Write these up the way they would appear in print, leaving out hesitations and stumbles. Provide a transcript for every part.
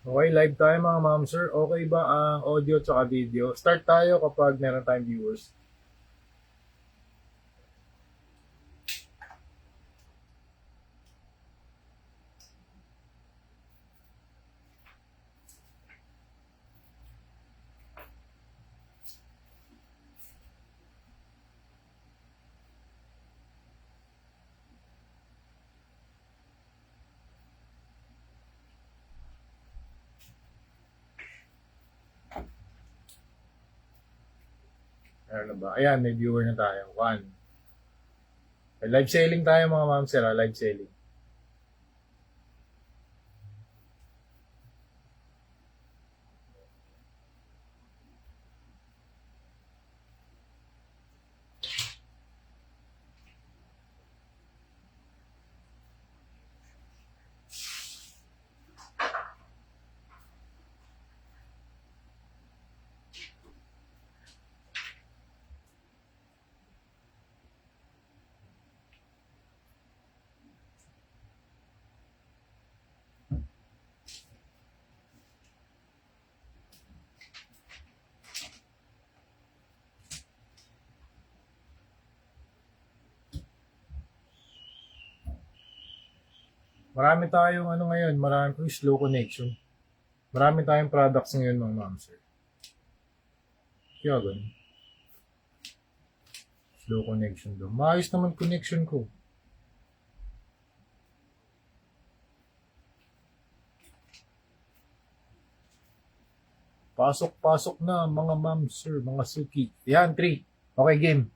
Okay, live tayo mga ma'am sir. Okay ba ang audio at video? Start tayo kapag meron tayong viewers. Meron na ba? Ayan, may viewer na tayo. One. Live selling tayo mga ma'am sir. Live selling. Marami tayong ano ngayon, marami po slow connection. Marami tayong products ngayon mga ma'am sir. Kaya ganun. Slow connection daw. Maayos naman connection ko. Pasok-pasok na mga ma'am sir, mga suki. Yan, 3. Okay, game.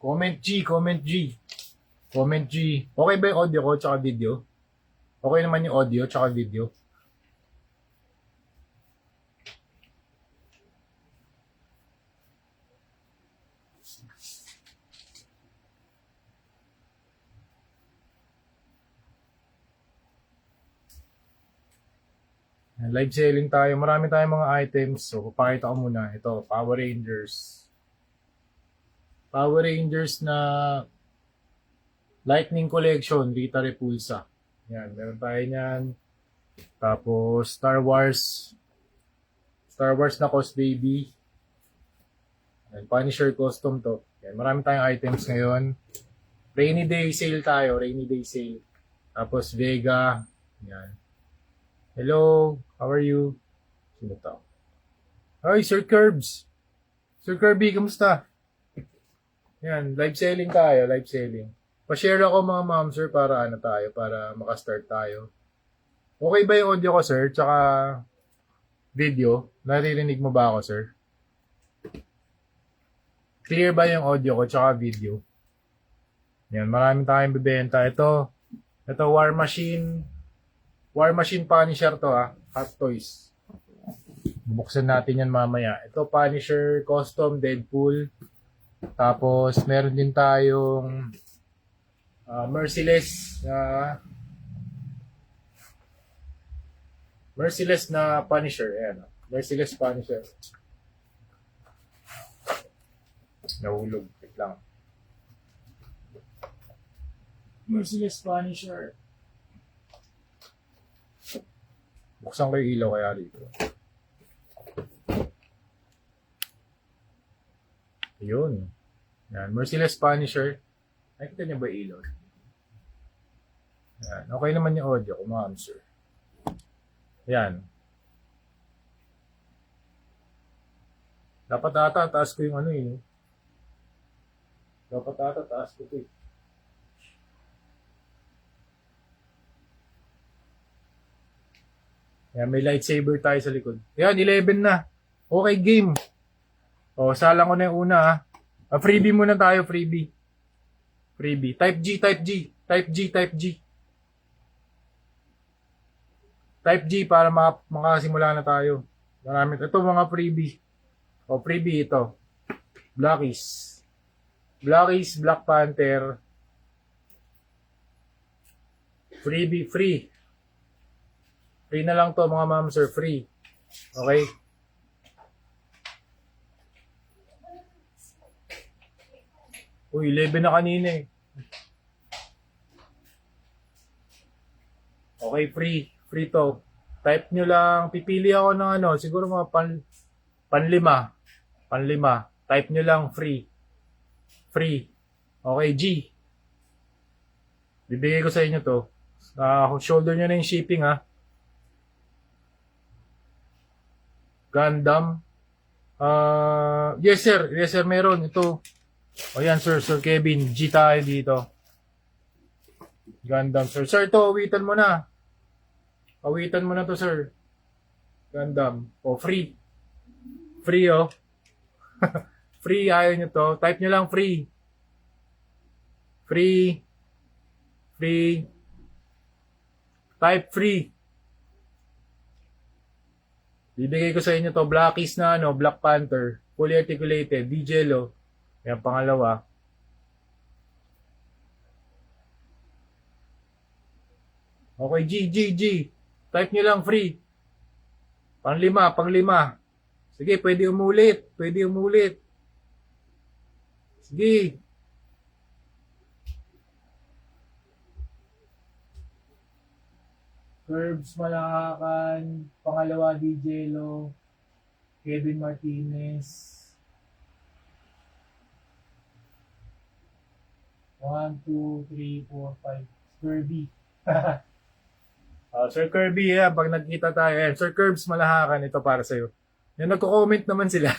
Comment G, comment G. Comment G. Okay ba yung audio ko tsaka video? Okay naman yung audio tsaka video. Live selling tayo. Marami tayong mga items. So, papakita ko muna. Ito, Power Rangers. Power Rangers na Lightning Collection, Rita Repulsa. Yan, meron tayo niyan. Tapos, Star Wars. Star Wars na Cos Baby. Yan, Punisher custom to. Yan, marami tayong items ngayon. Rainy Day sale tayo. Rainy Day sale. Tapos, Vega. Yan. Hello, how are you? Sino to? Hi, Sir Curbs. Sir Kirby, kamusta? Yan, live selling tayo, live selling. Pa-share ako mga ma'am sir para ano tayo, para makastart tayo. Okay ba yung audio ko sir? Tsaka video? Naririnig mo ba ako sir? Clear ba yung audio ko tsaka video? Yan, marami tayong bibenta. Ito War Machine Punisher to Hot Toys. Bubuksan natin yan mamaya. Ito Punisher Custom Deadpool. Tapos meron din tayong Merciless na Punisher. Ayan. Merciless Punisher. Nahulog. Wait lang. Merciless Punisher. Buksan ko yung ilaw kaya dito. Ayun. Yan. Merciless Punisher. Nakikita niyo ba yung ilaw? Yan. Okay naman yung audio ko, ma'am sir. Yan. Dapat ata, taas ko yung ano eh. Dapat ata, taas ko ito eh. Yan, may lightsaber tayo sa likod. Yan, 11 na. Okay, game. O, salang ko na yung una freebie muna tayo, freebie. Freebie. Type G, type G. Type G, type G. Type G para makasimula na tayo. Marami. Ito mga freebie. O, freebie ito. Blackies. Blackies, Black Panther. Freebie, free. Free na lang to mga ma'am sir, free. Okay? Uy, 11 na kanina eh. Okay, free. Free to. Type nyo lang, pipili ako ng ano, siguro mga panlima. Panlima. Type nyo lang free. Free. Okay, G. Bibigay ko sa inyo to. Shoulder nyo na yung shipping ha. Gundam. Yes sir. Yes sir, meron. Ito. O yan sir, Sir Kevin. G tayo dito. Gundam sir. Sir, ito, awitan mo na. Awitan mo na to sir. Gundam. O, free. Free oh. Free, ayaw nyo to. Type nyo lang free. Free. Free. Type free. Bibigay ko sa inyo to. Blackies na ano, Black Panther. Fully articulated. D-Jello. Yan, pangalawa. Okay, G. Type nyo lang free. Panglima. Sige, pwede umulit. Sige. Curbs Malacacan. Pangalawa, D-Jello. Kevin Martinez. 1, 2, 3, 4, 5. Kirby. Sir Kirby, pag nagkita tayo, Sir Curbs Malacacan, ito para sa'yo. Yung nagko-comment naman sila.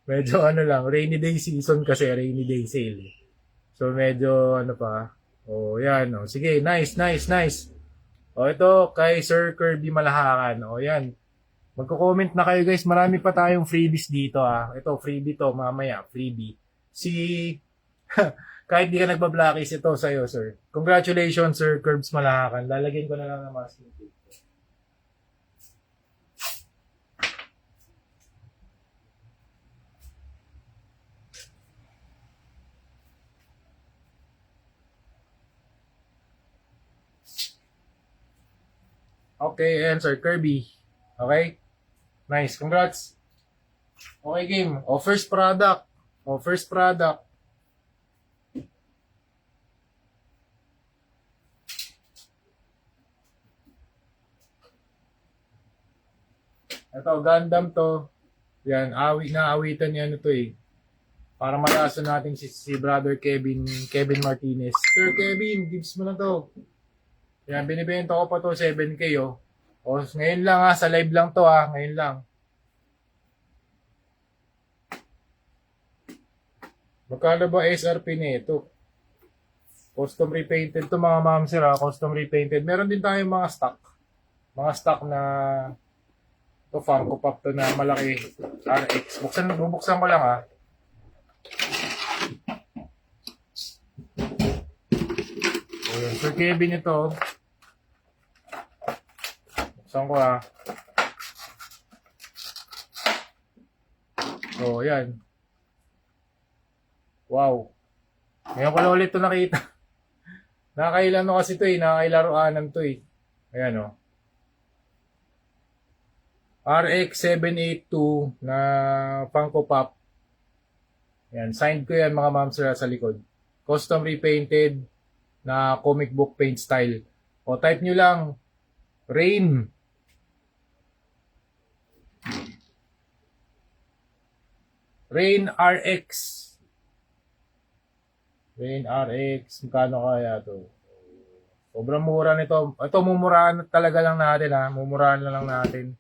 Medyo ano lang, rainy day season kasi, rainy day sale. So medyo ano pa. Yan. Sige, nice. Ito kay Sir Kirby Malacacan. Yan. Magko-comment na kayo guys. Marami pa tayong freebies dito Ito, freebie to. Mamaya, freebie. Kahit di ka nagbablacklist, ito sa'yo, sir. Congratulations, Sir Curbs Malacacan. Lalagyan ko na lang ng masking tape. Okay, and Sir Kirby. Okay? Nice, congrats. Okay, game. First product. Ito, Gundam to. Yan, naawitan niya ito eh. Para malasan natin si Brother Kevin Martinez. Sir Kevin, gives mo na to. Yan, binibenta ko pa to 7K ngayon lang sa live lang to ngayon lang. Magkano ba SRP nito? Custom repainted to mga ma'am sir custom repainted. Meron din tayong mga stock na to Funko Pop to na malaki RX. Bubuksan ko lang Sir Kevin ito. Buksan ko yan. Wow. Ngayon ko lang ulit ito nakita. Nakakailan kasi ito nakakailaruanan to Ayan RX-782 na Funko Pop. Yan, signed ko yan mga ma'am sir sa likod. Custom repainted na comic book paint style. Type nyo lang Rain. Rain RX. Magkano kaya to? Sobrang mura nito. Ito mumurahan talaga lang natin Mumurahan lang natin.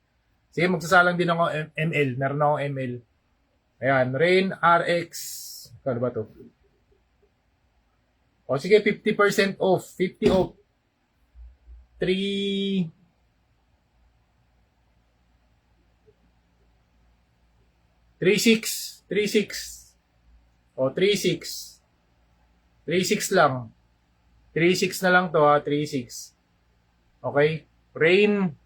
Sige, magsasalang din ako ML. Meron akong ML. Ayan, Rain RX. Kano ba to? Sige, 50% off. 50 off. 3... 36. 36 lang. 36 na lang to 36. Okay? Rain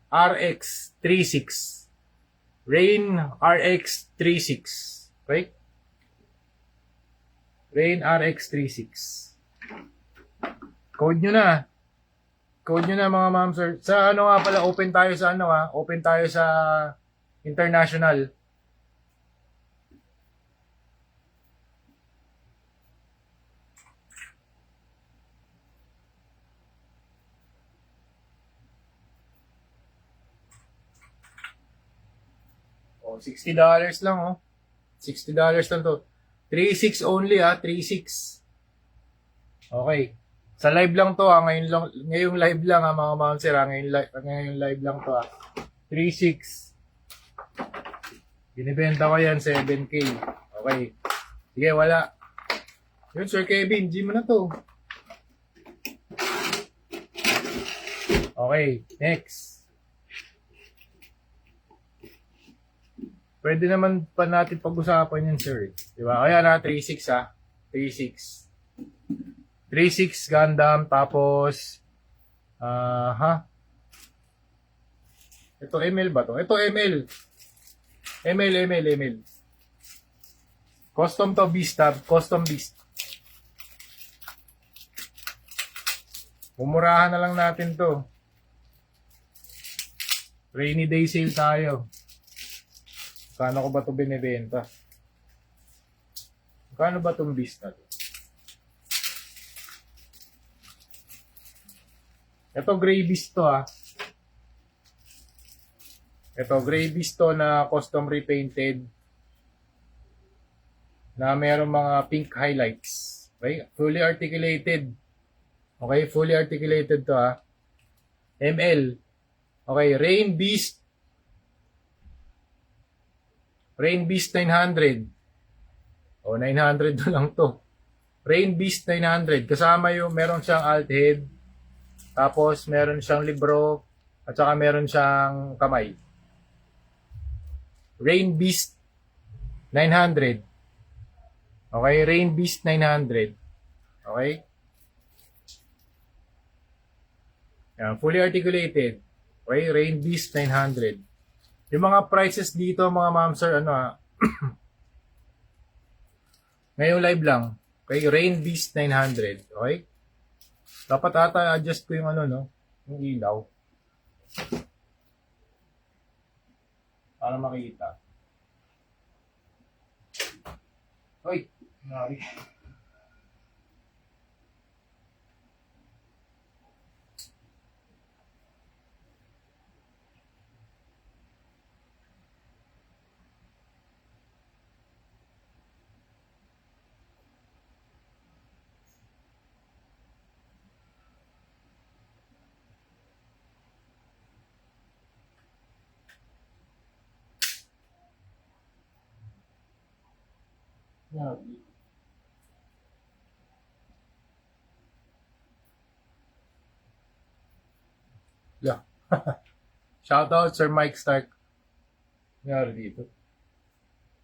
RX 36. Rain RX 36. Okay? Rain RX 36. Code nyo na. Mga ma'am sir. Sa nga pala, open tayo sa Open tayo sa international. Oh, $60 lang, oh. $60 lang to. 3.6 only, 3.6. Okay. Sa live lang to, ngayong live lang, mga mamsir, ngayong live lang to, 3.6. Binibenta ko yan, 7K. Okay. Sige, wala. Yun, Sir Kevin, gym mo na to. Okay, next. Pwede naman pa natin pag-usapan yan, sir. Diba? Kaya 3.6 3.6. 3.6 Gundam, tapos, Ito ML ba to? Ito ML. ML. Custom to beast, custom beast. Pumurahan na lang natin to. Rainy day sale tayo. Kano ko ba to binibenta? Kano ba tong beast na to? Ito gray beast to Ito gray beast to na custom repainted. Na mayroong mga pink highlights. Okay? Fully articulated. Okay? Fully articulated to ML. Okay, Rain Beast 900. 900 na lang to. Rain Beast 900. Kasama meron siyang alt head. Tapos, meron siyang libro. At saka meron siyang kamay. Rain Beast 900. Okay, Rain Beast 900. Okay? Yan, fully articulated. Okay, Rain Beast 900. Yung mga prices dito, mga ma'am sir, ngayong live lang. Okay, Rain Beast 900. Okay? Dapat ata adjust ko yung yung ilaw. Para makita. Hoy, nari. Yeah. Shout out Sir Mike Stark. Nangyari dito.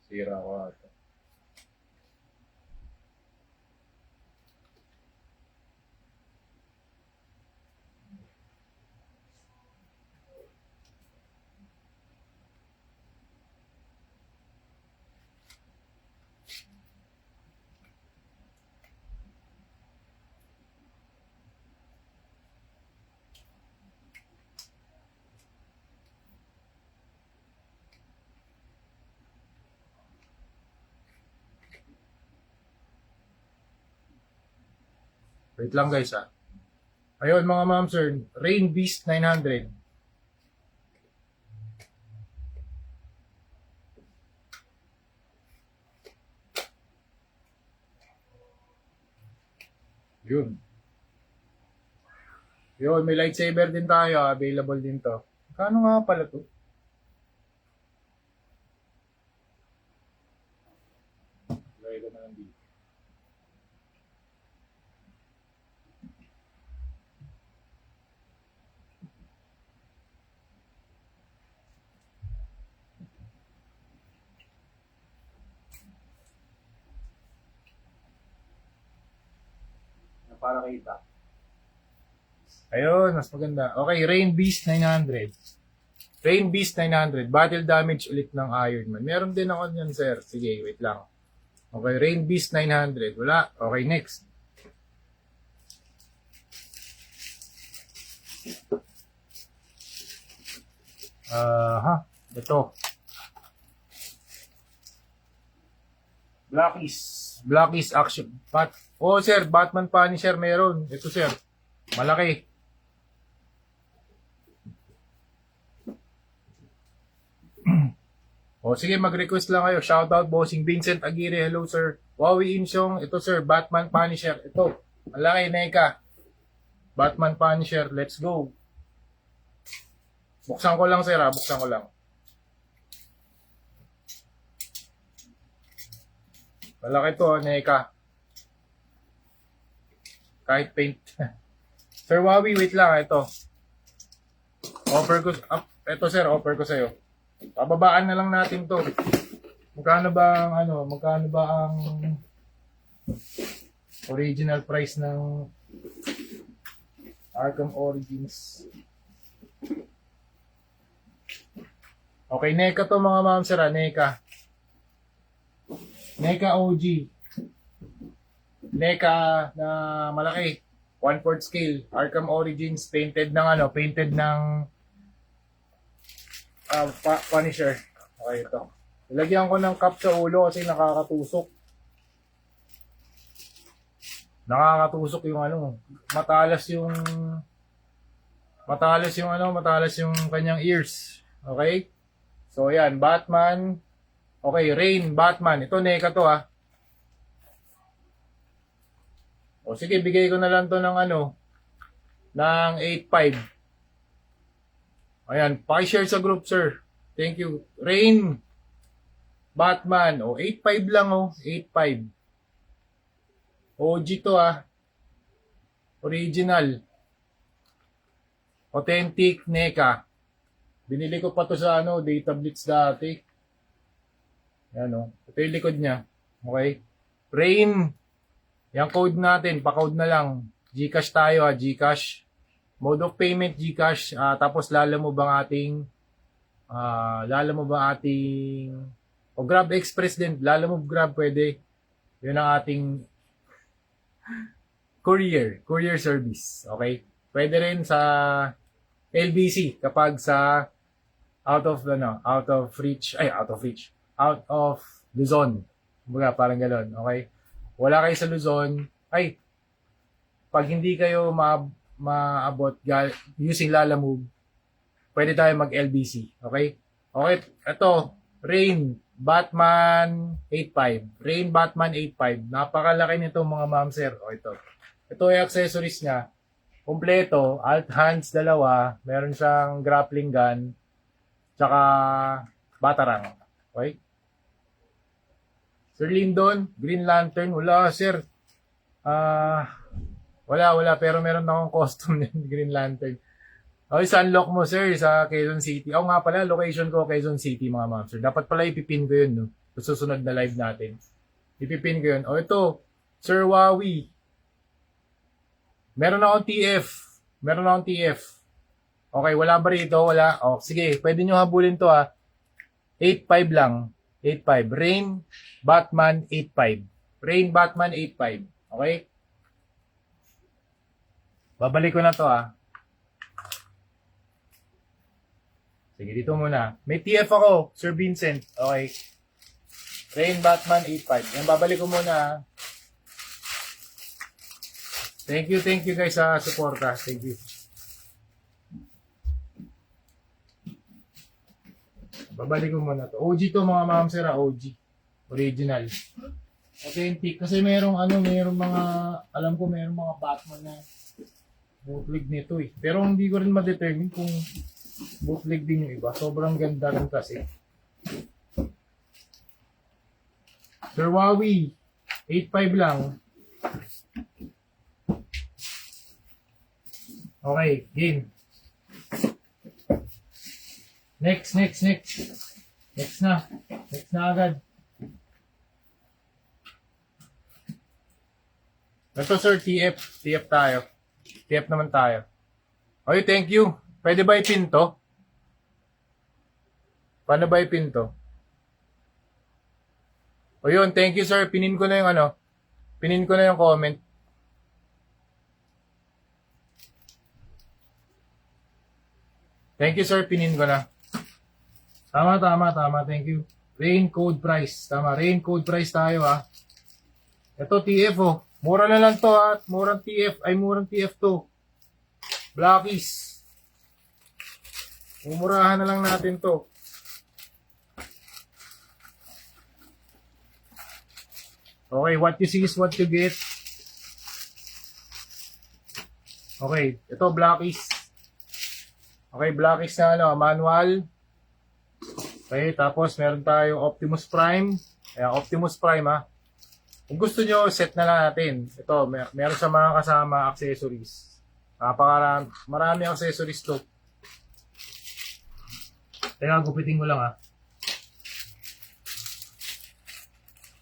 Sira ko ata. Wait lang guys Ayun mga ma'am sir, Rain Beast 900. Yun. Yun, may lightsaber din tayo, available din to. Kano nga pala to? Lagay ko na lang dito. Para kita. Ayun, mas maganda. Okay, Rain Beast 900. Rain Beast 900. Battle damage ulit ng Iron Man. Meron din ako yan, sir. Sige, wait lang. Okay, Rain Beast 900. Wala. Okay, next. Ito. Blackies action. Oh, sir, Batman Punisher meron. Ito, sir. Malaki. O sige, mag-request lang kayo. Shoutout Bossing Vincent Aguirre. Hello sir. Wawi Insyong. Ito sir, Batman Punisher. Ito. Malaki, Neka. Batman Punisher. Let's go. Buksan ko lang sir ha. Buksan ko lang. Malaki to, Neka. Kahit paint. Sir Wawi, wait lang. Ito. Offer ko. Ito sir, offer ko sa'yo. Pababaan na lang natin to. Magkano ba ang original price ng Arkham Origins? Okay, NECA to mga ma'am sir, NECA. NECA OG. NECA na malaki. 1/4 scale. Arkham Origins painted ng Punisher. Okay, ito. Ilagyan ko ng cup sa ulo kasi nakakatusok. Nakakatusok yung matalas yung kanyang ears. Okay? So yan, Batman. Okay, Rain, Batman. Ito NECA to ha. O sige, bigay ko na lang to ng ng 8.5. Ayan, paki-share sa group, sir. Thank you. Rain, Batman. O, 8.5 lang, 8.5. OG to, Original. Authentic NECA. Binili ko pa to sa, Data Blitz dati. Ayan, ito yung likod niya. Okay? Rain. Yung code natin, pa-code na lang. GCash tayo, GCash. Mode of payment, GCash. Tapos lalamove ang ating o Grab Express din. Lalamove Grab pwede. Yun ang ating courier service. Okay? Pwede rin sa LBC kapag sa out of Luzon. Kumbaga, parang gano'n. Okay? Wala kayo sa Luzon. Pag hindi kayo maabot using Lalamove, pwede tayo mag-LBC. Okay? Okay, ito, Rain, Batman 8.5. Rain, Batman 8.5. Napakalaki nito mga ma'am sir. O ito. Ito yung accessories niya. Kompleto, alt hands dalawa, meron siyang grappling gun, tsaka batarang. Okay? Sir Lindon, Green Lantern, wala sir. Wala, pero meron akong custom ng Green Lantern. Okay, sunlock mo sir sa Quezon City. Nga pala, location ko Quezon City mga ma'am sir. Dapat pala ipipin ko yun, no? Sa susunod na live natin. Ipipin ko yun. Ito, Sir Wawi. Meron akong TF. Okay, wala ba rito? Wala. Sige, pwede nyo habulin to 8.5 lang. 8.5. Rain, Batman 8.5. Rain, Batman 8.5. Okay? Babalik ko na to Sige, dito muna. May TF ako, Sir Vincent. Okay. Rain, Batman 8.5. Yan, babalik ko muna Thank you guys sa suporta. Thank you. Babalik ko muna to. OG to mga ma'am sir, OG. Original. Authentic. Kasi merong mga, alam ko merong mga Batman na bootleg nito Pero hindi ko rin ma-determine kung bootleg din yung iba. Sobrang ganda rin kasi. Sir Wawi, 8.5 lang. Okay, game. Next. Next na agad. Ito sir, TF tayo. TF naman tayo. Okay, thank you. Pwede ba ipin to? Paano ba ipin to? O yun, thank you sir. Pinin ko na yung comment. Thank you sir, pinin ko na. Tama. Thank you. Rain code price. Tama, rain code price tayo Ito TF Mura na lang to Murang TF to. Blackies. Umurahan na lang natin to. Okay, what you see is what you get. Okay, ito blackies. Okay, blackies na ano, manual. Okay, tapos meron tayong Optimus Prime. Ayan, Optimus Prime ha. Kung gusto nyo, set na lang natin. Ito, meron sa mga kasama accessories. Marami accessories to. Teka, gupitin ko lang ha.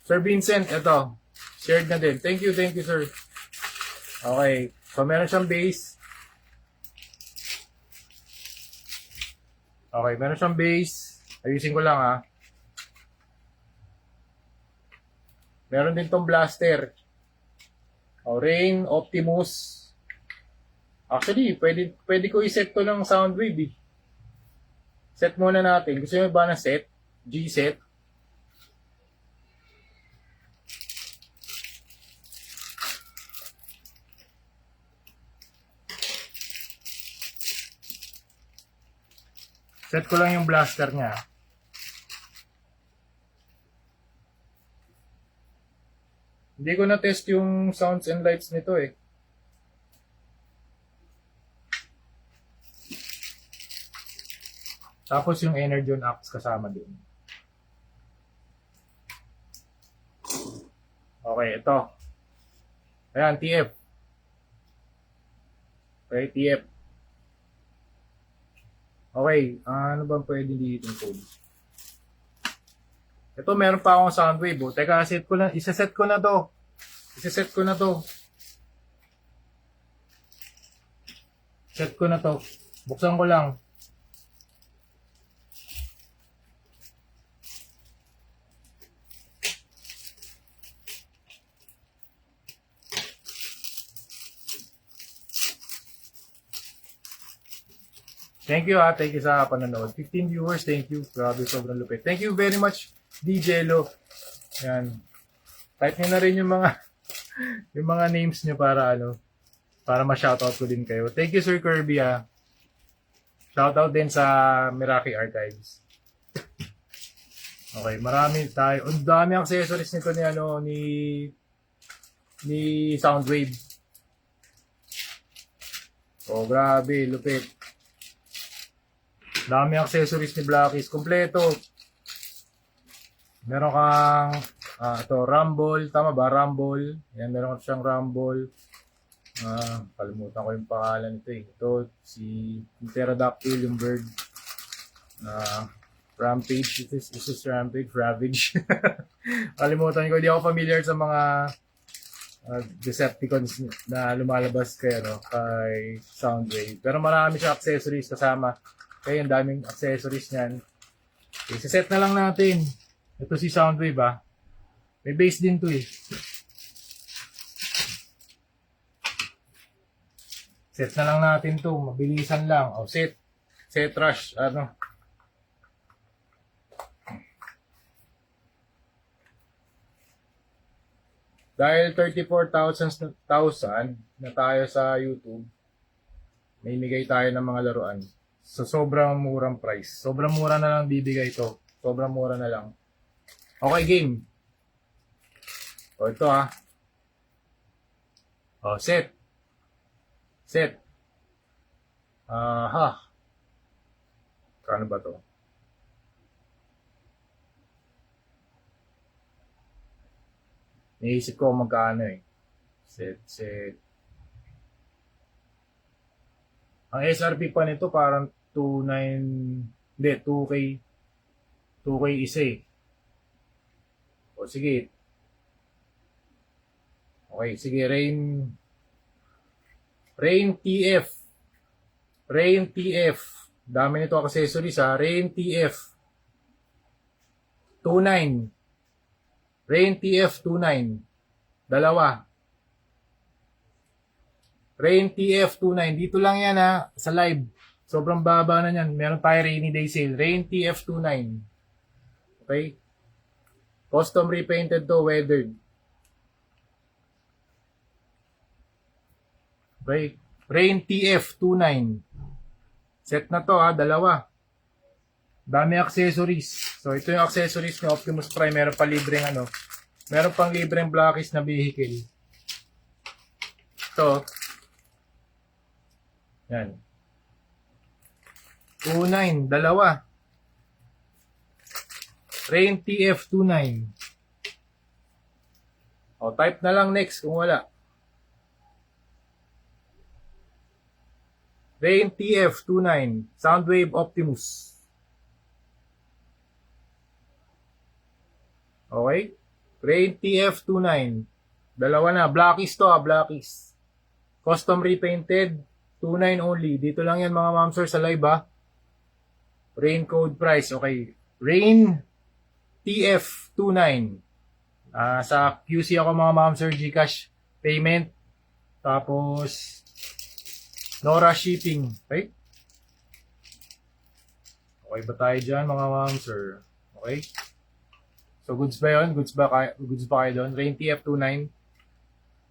Sir Vincent, ito. Shared na din. Thank you sir. Okay, so meron siyang base. Okay, meron siyang base. Ayusin ko lang ha. Meron din tong blaster. O, Rain, Optimus. Actually, pwede ko i-set to ng Soundwave eh. Set muna natin. Gusto nyo ba na set? G-set. Set ko lang yung blaster niya. Hindi ko na-test yung sounds and lights nito eh. Tapos yung Energon Axe kasama din. Okay, ito. Ayan, TF. Okay, TF. Okay, ano ba pwede dito yung code? Ito, meron pa akong Soundwave. Oh. Teka, isa-set ko na to. Set ko na to. Buksan ko lang. Thank you ha. Thank you sa panonood. 15 viewers. Thank you. Grabe, sobrang lupit. Thank you very much, DJ Lo. Yan. Type nyo na rin yung mga yung mga names nyo para ma-shoutout ko din kayo. Thank you Sir Kirby ha. Shoutout din sa Meraki Archives. Okay, marami tayo. Ang dami accessories nito ni Soundwave. Oh, grabe, lupit. Dami accessories ni Blackies. Kompleto. Meron kang ito, Rumble. Tama ba? Rumble. Yan, meron siyang Rumble. Kalimutan ko yung pangalan nito eh. Ito, si Pterodactyl, yung bird. Rampage. Is this Rampage? Ravage. Kalimutan ko. Hindi ako familiar sa mga Decepticons na lumalabas kay Soundwave. Pero marami siya accessories kasama. Kaya yung daming accessories niyan. Okay, set na lang natin. Ito si Soundwave ha. May base din to eh. Set na lang natin to. Mabilisan lang. O, set. Set rush. Dahil 34,000 na tayo sa YouTube, may migay tayo ng mga laruan. So, sobrang murang price. Sobrang mura na lang bibigay ito. Sobrang mura na lang. Okay, game. O, ito ha. O, set. Set. Kano ba to? Naisip ko magkano eh. Set. Ang SRP pa nito parang 2.9, hindi, 2K. 2K isa eh. O sige. Okay, sige, Rain TF. Rain TF. Dami nito accessories ha. Rain TF. 2.9. Rain TF 2.9. Dalawa. Rain TF 2.9. Dito lang yan ha. Sa live. Sobrang baba na yan. Meron tayo rainy day sale. Rain TF 2.9. Okay? Custom repainted to. Weathered. Okay? Rain TF 2.9. Set na to ha. Dalawa. Dami accessories. So ito yung accessories ng Optimus Prime. Meron pa libreng Meron pang libreng blackies na vehicle. Ito. Yan. 29, dalawa. Rain TF29. O, type na lang next kung wala. Rain TF29, Soundwave Optimus. Okay? Rain TF29. Dalawa na. Blackies to, Blackies. Custom repainted. 29 only. Dito lang yan mga ma'am sir sa live ha. Rain code price. Okay. Rain TF29. Sa QC ako mga ma'am sir. GCash payment. Tapos Nora shipping. Okay? Okay ba tayo dyan mga ma'am sir? Okay? So goods ba yun? Goods ba kayo doon? Rain TF29?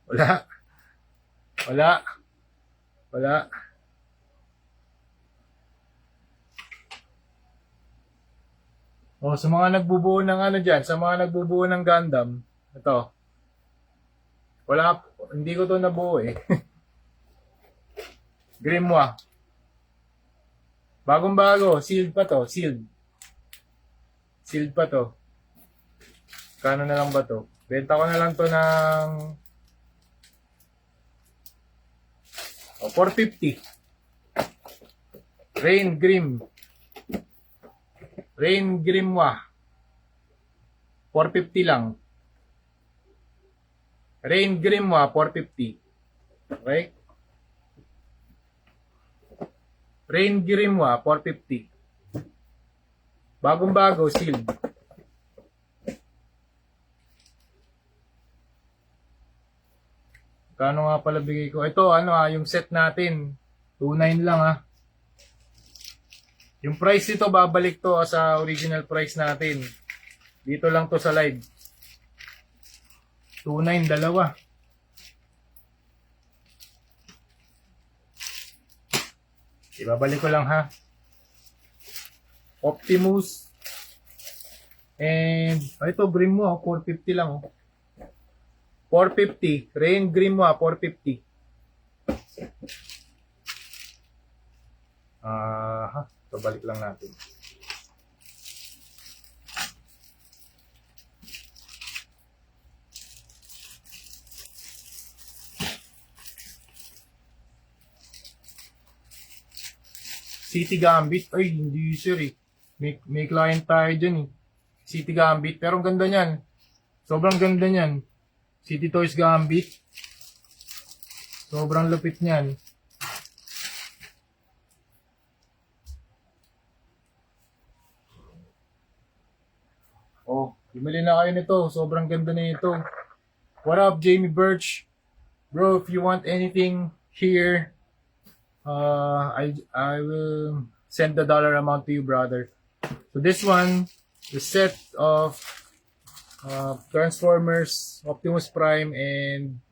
Wala. Wala. Wala. Oh, sa mga nagbubuo ng ano dyan, sa mga nagbubuo ng Gundam, ito. Wala, hindi ko to nabuo eh. Grimoire. Bagong bago, sealed pa to, sealed. Sealed pa to. Kano na lang ba to? Benta ko na lang to ng 450. Rain Grimoire. 450 lang. Rain Grimoire, 450. Okay? Rain Grimoire, 450. Bagong-bago, sealed. Kano nga pala bigay ko? Ito, yung set natin. 2.9 lang Yung price nito, babalik to sa original price natin. Dito lang to sa live. 2.9, dalawa. Ibabalik ko lang ha. Optimus. And, ito, Grimoire, 450 lang 450. Rain Grimoire, 450. So balik lang natin. City Gambit. Ay, hindi sir eh. May client tayo dyan eh. City Gambit. Pero ang ganda niyan. Sobrang ganda niyan. City Toys Gambit. Sobrang lupit niyan. Oh, bumili na kayo nito. Sobrang ganda na ito. What up, Jamie Birch? Bro, if you want anything here, I will send the dollar amount to you, brother. So this one, the set of Transformers, Optimus Prime, and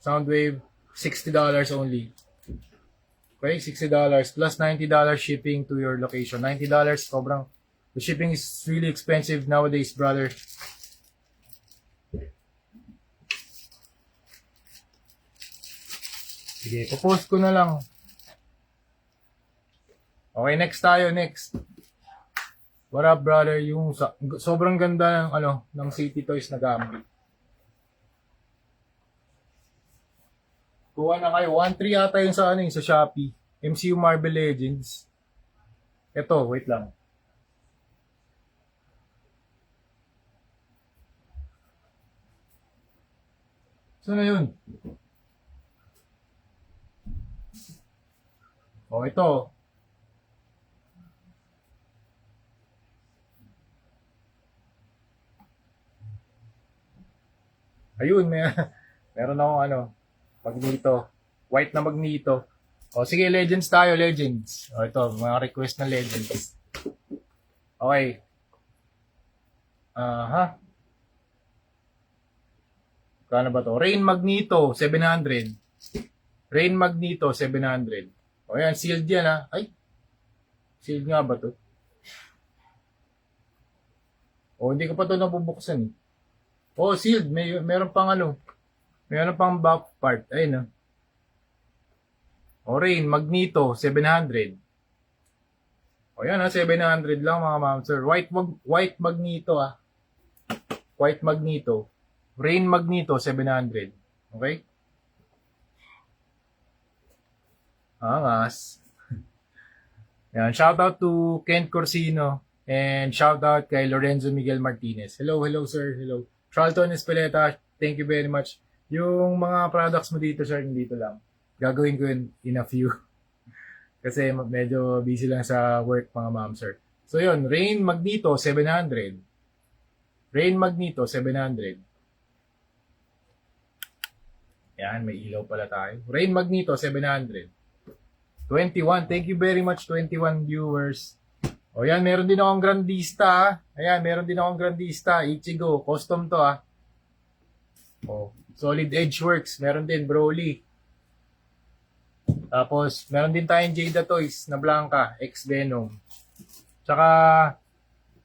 Soundwave, $60 only. Okay, $60 plus $90 shipping to your location. $90, sobrang, the shipping is really expensive nowadays, brother. Sige, popost ko na lang. Okay, next tayo, next. What up, brother? Yung sobrang ganda ng ng City Toys na gamit. Kuha na kayo. 1.3 ata yung sa sa Shopee. MCU Marvel Legends. Ito, wait lang. Saan na yun? Oh, ito. Ayun, meron akong Magneto. White na Magneto. O sige, Legends tayo, Legends. O ito, mga request na Legends. Okay. Kano ba to? Rain Magneto, 700. Rain Magneto, 700. O yan, sealed yan ha. Ay, sealed nga ba to? O, hindi ko pa to nabubuksan eh. Oh, sealed. Meron pang ano. Meron pang back part. Ayun, no? O, Rain, Magneto, 700. O, yan, 700 lang, mga ma'am, sir. White Magneto, ah. White Magneto. Rain Magneto, 700. Okay? Angas. Yan, shout out to Kent Corsino and shout out kay Lorenzo Miguel Martinez. Hello, sir. Hello. Charlton Espeleta, thank you very much. Yung mga products mo dito, sir, dito lang. Gagawin ko in a few. Kasi medyo busy lang sa work, mga ma'am, sir. So yun, Rain Magneto, 700. Rain Magneto, 700. Yan, may ilaw pala tayo. Rain Magneto, 700. 21. Thank you very much, 21 viewers. O yan, meron din akong Grandista. Ah. Ayan, meron din akong Grandista. Ichigo. Custom to, ah. O, Solid Edge Works. Meron din, Broly. Tapos, meron din tayong Jada Toys na Blanca, X-Venom. Tsaka,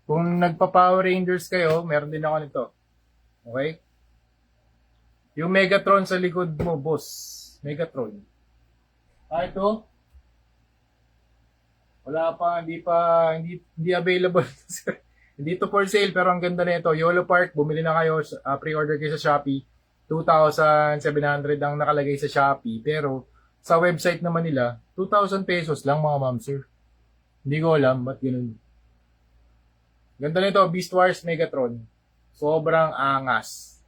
kung nagpa-Power Rangers kayo, meron din ako nito. Okay? Yung Megatron sa likod mo, boss. Megatron. Ah, ito. Wala pa, hindi available. Hindi to for sale, pero ang ganda nito. YOLO Park, bumili na kayo, pre-order kayo sa Shopee. 2,700 ang nakalagay sa Shopee. Pero, sa website naman nila, 2,000 pesos lang, mga ma'am, sir. Hindi ko alam, ba't ganun. Ganda nito, Beast Wars Megatron. Sobrang angas.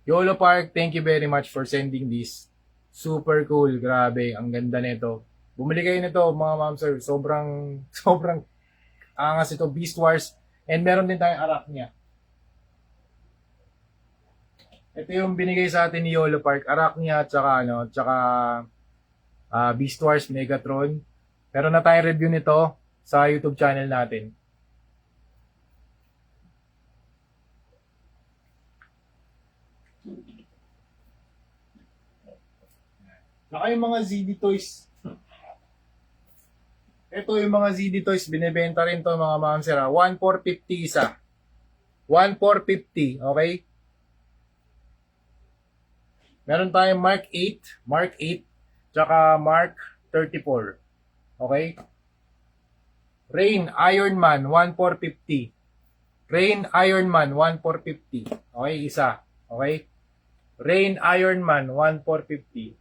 YOLO Park, thank you very much for sending this. Super cool, grabe, ang ganda nito. Bumili kayo nito, mga ma'am, sir. Sobrang angas ito, Beast Wars. And meron din tayong Arachnia. Ito yung binigay sa atin ni YOLO Park. Arachnia, tsaka Beast Wars Megatron. Meron na tayong review nito sa YouTube channel natin. Naka yung mga ZD Toys. Ito yung mga ZD Toys. Binibenta rin to, mga ma'am, sir. 1,450 isa. 1,450. Okay? Meron tayong Mark 8, tsaka Mark 34. Okay? Rain Iron Man 1,450. Rain Iron Man 1,450. Okay, isa. Okay? Rain Iron Man 1,450.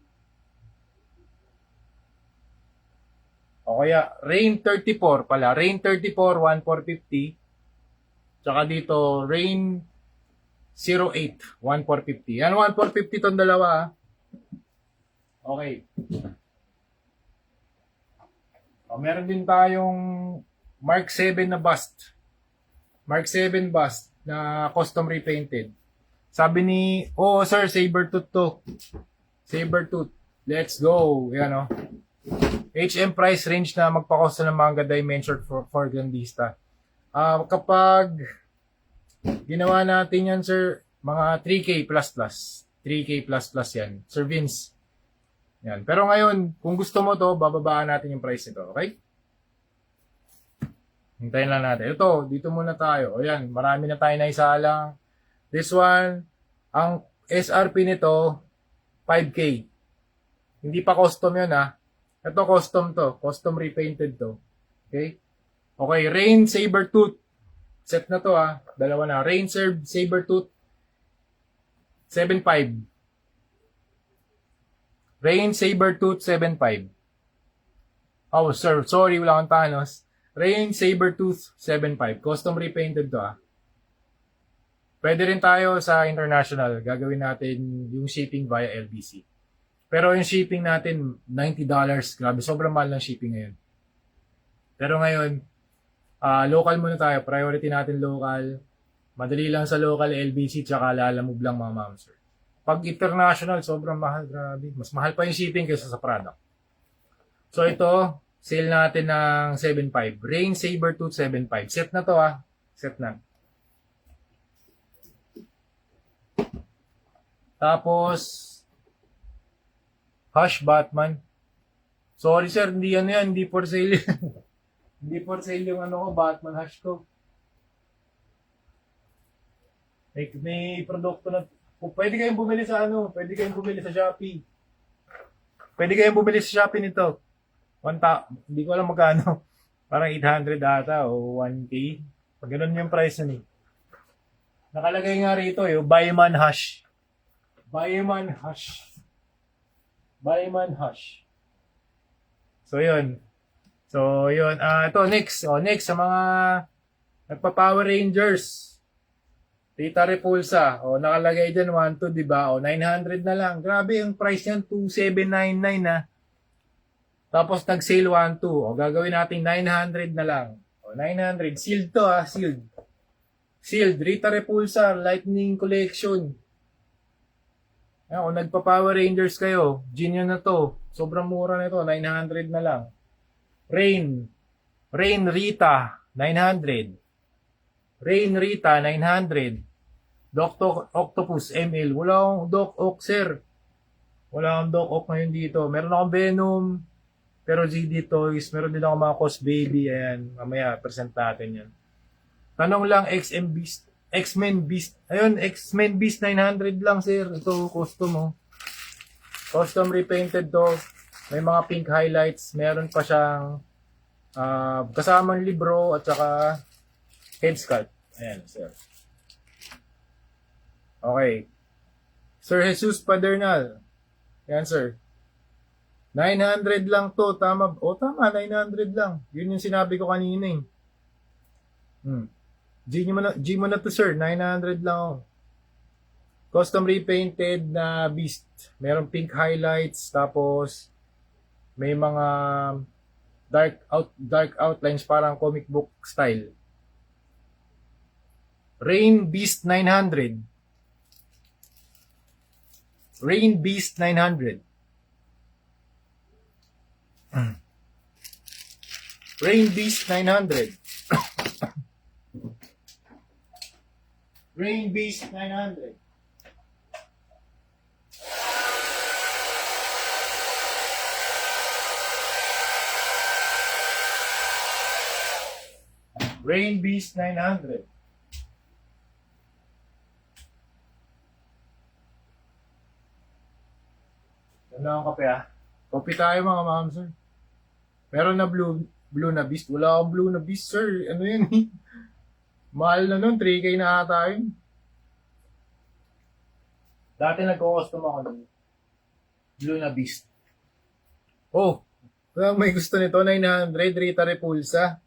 O kaya, Rain 34 pala. Rain 34, 1,450. Tsaka dito, Rain 08, 1,450. Yan, 1,450 itong dalawa. Okay. O, meron din tayong Mark 7 na bust. Mark 7 bust na custom repainted. Sabi ni, sir, Sabertooth to. Sabertooth. Let's go. Yan, o. HM price range na magpakosta ng manga dimension for Grandista. Kapag ginawa natin yan, sir, mga 3K plus. 3K plus yan. Sir Vince. Yan. Pero ngayon, kung gusto mo to, bababaan natin yung price nito. Okay? Hintayin lang natin. Ito, dito muna tayo. O yan, marami na tayo na isalang. This one, ang SRP nito, 5K. Hindi pa custom yun, ha. Ito custom to. Custom repainted to. Okay? Okay, Rain Sabertooth. Set na to, ha. Dalawa na. Rain Sabertooth. 7.5. Rain Sabertooth 7.5. Oh, sir. Sorry, wala kang Thanos. Rain Sabertooth 7.5. Custom repainted to, ha. Pwede rin tayo sa international. Gagawin natin yung shipping via LBC. Pero yung shipping natin, $90. Grabe, sobrang mahal ng shipping ngayon. Pero ngayon, local muna tayo. Priority natin local. Madali lang sa local, LBC, tsaka lalamove lang, mga ma'am, sir. Pag international, sobrang mahal. Grabe. Mas mahal pa yung shipping kaysa sa product. So ito, sale natin ng 7.5. Rain Sabertooth 7.5. Set na to, ha. Set na. Tapos, Hush Batman. Sorry, sir, hindi ano yan. Hindi for sale yan. Hindi for sale yung ano ko, Batman Hush ko. May produkto na, pwede kayong bumili sa pwede kayong bumili sa Shopee. Pwede kayong bumili sa Shopee nito. Hindi ko alam magkano. Parang 800 ata o 1K. Pag ganun yung price nun eh. Nakalagay nga rito Buyman Hash. Buyman Hash. Buyman Hash. So yun. Ito next. Next sa mga nagpa-Power Rangers. Rita Repulsa. Nakalagay dyan 1-2, diba? 900 na lang. Grabe yung price yan. 2,799 na. Tapos nag-sale 1-2. Gagawin natin 900 na lang. 900. Sealed to sealed. Sealed. Rita Repulsa. Lightning Collection. Kung nagpa-Power Rangers kayo, Genius na to. Sobrang mura na ito. 900 na lang. Rain Rita. 900. Rain Rita. 900. Dr. Octopus ML. Wala akong Doc Ock, sir. Wala akong Doc Ock ngayon dito. Meron akong Venom. Pero GD Toys. Meron din ako mga Cos Baby. Ayan. Mamaya, present natin yan. Tanong lang, X-Men Beast. Ayun, X-Men Beast 900 lang, sir. Ito, custom, Custom repainted to. May mga pink highlights. Meron pa siyang kasamang libro at saka head sculpt. Ayan, sir. Okay. Sir Jesus Padernal. Yan, sir. 900 lang to. Tama. Tama. 900 lang. Yun yung sinabi ko kanina G mo na to, sir. 900 lang. Custom repainted na Beast. Merong pink highlights. Tapos, may mga dark outlines parang comic book style. Rain Beast 900. Rain Beast 900. Rain Beast 900. Rain Beast 900. Rain Beast 900. Wala akong kape Kopi tayo mga ma'am, sir. Meron na blue na beast. Wala akong blue na beast, sir. Ano yun Mahal na nun. 3K na ata yun. Dati nag-custom ako nun. Blue na beast. May gusto nito. 900. Rita Repulsa.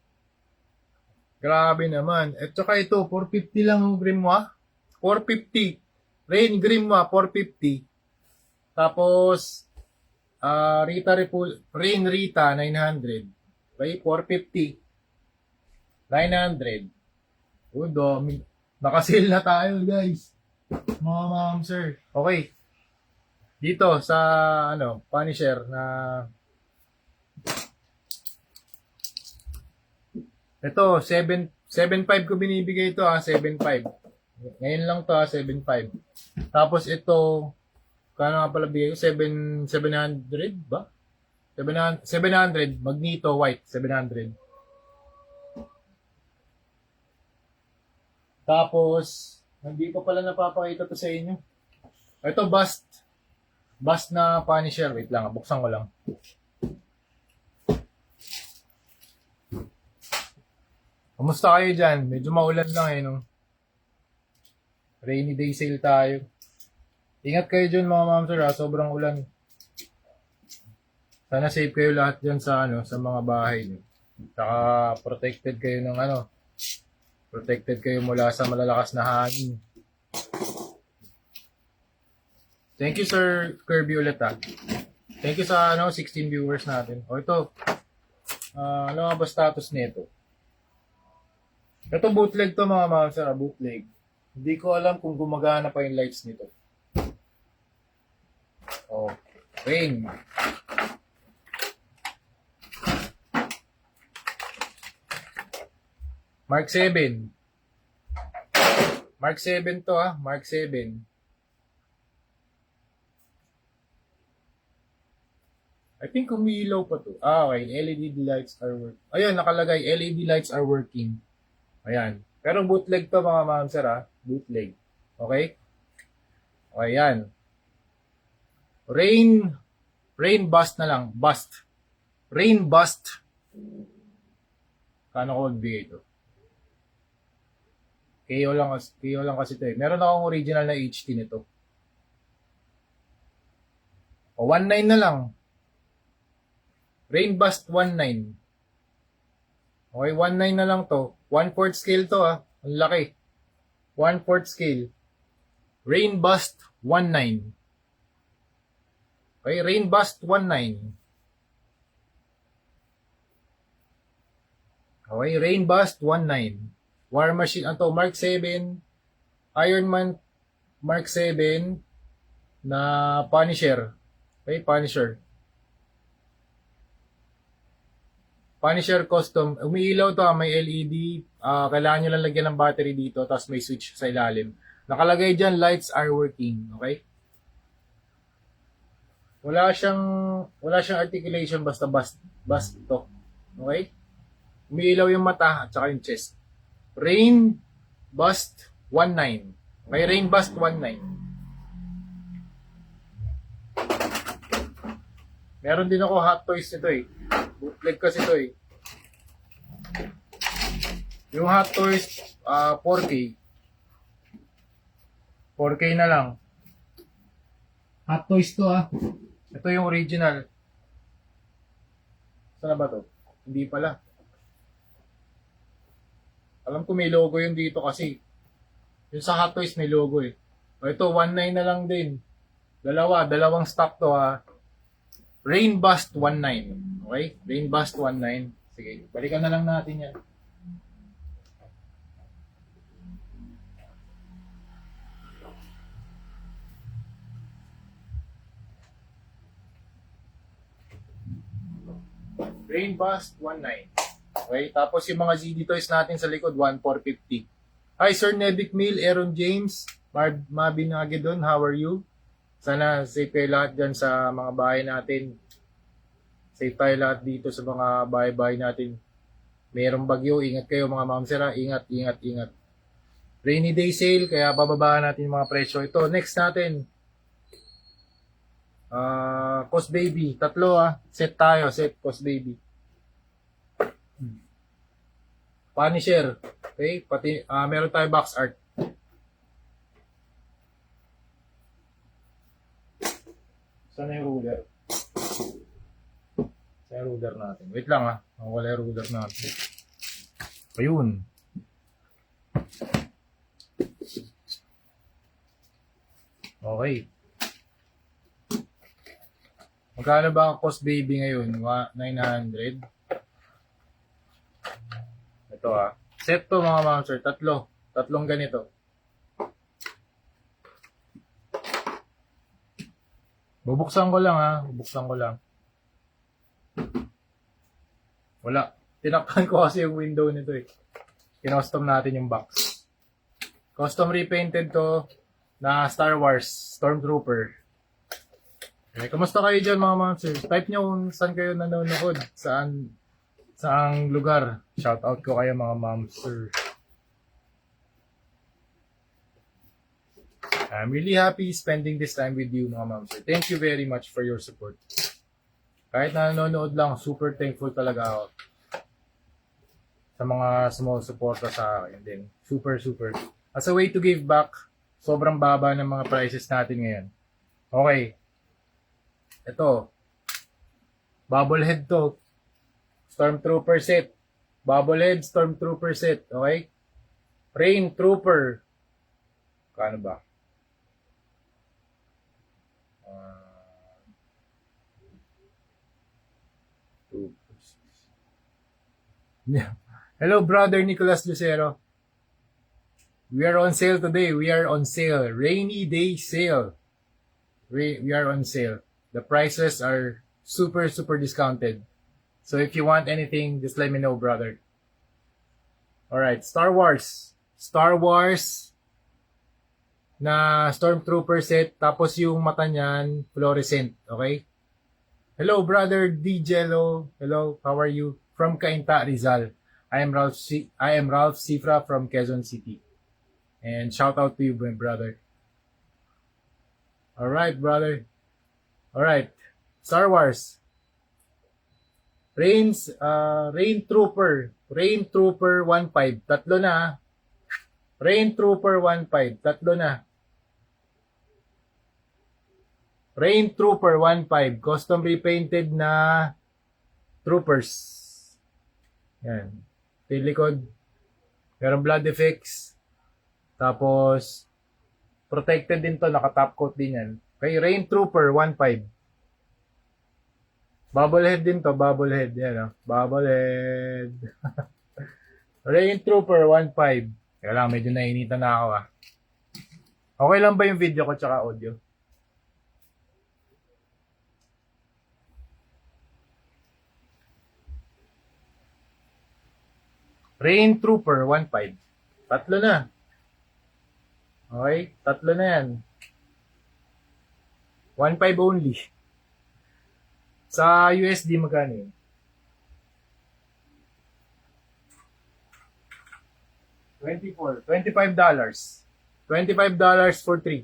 Grabe naman. At saka ito, 450 lang yung Grimoire. 450. Rain Grimoire, 450. Tapos, Rain Rita, 900. Okay, 450. 900. Dami. Nakasil na tayo, guys. Mga ma'am, sir. Okay. Dito, sa, Punisher na... Ito, 7.5 ko binibigay ito 7.5. Ngayon lang to 7.5. Tapos ito, kano nga pala bigay ko? 700 ba? 700, Magneto White, 700. Tapos, hindi ko pala napapakita to sa inyo. Ito, bust. Bust na Punisher. Wait lang, buksan ko lang. Kumusta kayo dyan? Medyo maulan lang Rainy day sale tayo. Ingat kayo dyan mga ma'am sir sobrang ulan. Sana safe kayo lahat dyan sa sa mga bahay niyo. Saka protected kayo ng protected kayo mula sa malalakas na hangin. Thank you Sir Kirby ulit Thank you sa 16 viewers natin. Ito. Ano nga ba status nito? Ito bootleg to mga ma'am sir, bootleg. Hindi ko alam kung gumagana pa yung lights nito. Rain. Mark 7. Mark 7 to Mark 7. I think umiilaw pa to. Okay. LED lights are working. Ayun, nakalagay. LED lights are working. Ayan. Pero bootleg to mga ma'am sir Bootleg. Okay? Okay, yan. Rain bust na lang. Bust. Rain bust. Kano ko magbigay ito? KO lang kasi ito eh. Meron akong original na HT nito. O, 1.9 na lang. Rain bust 1.9. Okay, 1.9 na lang to. 1/4 scale to ah. Ang laki. 1/4 scale. Rain bust 1.9. Okay, rain bust 1.9. Okay, rain bust 1.9. War Machine, anto Mark 7, Iron Man Mark 7 na Punisher. Okay, Punisher. Punisher custom. Umiilaw to, may LED. Kailangan nyo lang lagyan ng battery dito, tapos may switch sa ilalim. Nakalagay dyan, lights are working. Okay? Wala siyang articulation, basta bust to. Okay? Umiilaw yung mata at saka yung chest. Rain bust 1.9. Okay, rain bust 1.9. Meron din ako hot toys nito eh. Bootleg kasi ito eh. Yung hot toys 4K. 4K na lang. Hot toys to ah. Ito yung original. Saan na ba to? Hindi pala. Alam ko may logo yun dito kasi. Yung sa hot toys may logo eh. O ito 1.9 na lang din. Dalawang stock to ah. Rain bust 1.9. Okay? Rain bust 1.9. Sige, balikan na lang natin yan. Rain bust 1.9. Okay? Tapos yung mga ZD toys natin sa likod 1.450. Hi Sir Nevic Mill, Aaron James, Mabin Hagedon, how are you? Sana safe kayo lahat dyan sa mga bahay natin. Safe tayo lahat dito sa mga bahay-bahay natin. Mayroong bagyo, ingat kayo mga ma'am sir. Ingat. Rainy day sale, kaya bababaan natin yung mga presyo. Ito, next natin. Cost Baby. Tatlo set tayo, set Cost Baby. Punisher. Okay, pati meron tayo box art. Saan yung ruler? Saan yung ruler natin? Wait lang wala yung ruler natin. Ayun. Okay. Magkano ba ang Cost Baby ngayon? 900. Ito set to mga ma'am sir. Tatlong ganito. Bubuksan ko lang Bubuksan ko lang. Wala. Tinakpan ko kasi yung window nito eh. Kinostom natin yung box. Custom repainted to na Star Wars Stormtrooper. Okay, kumusta kayo dyan mga ma'am sir? Type nyo kung saan kayo nanonood. Saang lugar. Shout out ko kayo mga ma'am sir. I'm really happy spending this time with you mga ma'am sir. Thank you very much for your support. Kahit na nanonood lang, super thankful talaga ako sa mga small supporta sa akin din. Super. As a way to give back, sobrang baba ng mga prices natin ngayon. Okay. Ito. Bobblehead to. Stormtrooper set. Bobblehead Stormtrooper set. Okay? Rain Trooper. Kano ba? Hello, brother Nicolas Lucero. We are on sale today. We are on sale. Rainy day sale. We are on sale. The prices are super discounted. So if you want anything, just let me know, brother. Alright, Star Wars na Stormtrooper set. Tapos yung mata niyan, fluorescent. Okay? Hello, brother D-Jello. Hello, how are you? From Cainta, Rizal. I am Ralph Cifra from Quezon City. And shout out to you, my brother. Alright, brother. Alright. Star Wars. Rain Trooper 1.5. Tatlo na. Rain Trooper 1.5. Tatlo na. Rain Trooper 1.5. Custom repainted na troopers. Yan. Yung likod. Merong blood effects. Tapos, protected din to. Naka-top coat din yan. Okay, Rain Trooper 1.5. Bubblehead din to. Bubblehead. Yan, oh. Bubblehead. Rain Trooper 1.5. Kaya lang, medyo nainitan na ako, ah. Okay lang ba yung video ko tsaka audio? Rain Trooper 1.5. Tatlo na. Okay? Tatlo na yan. 1.5 only. Sa USD magkano yun? $25. $25 for 3.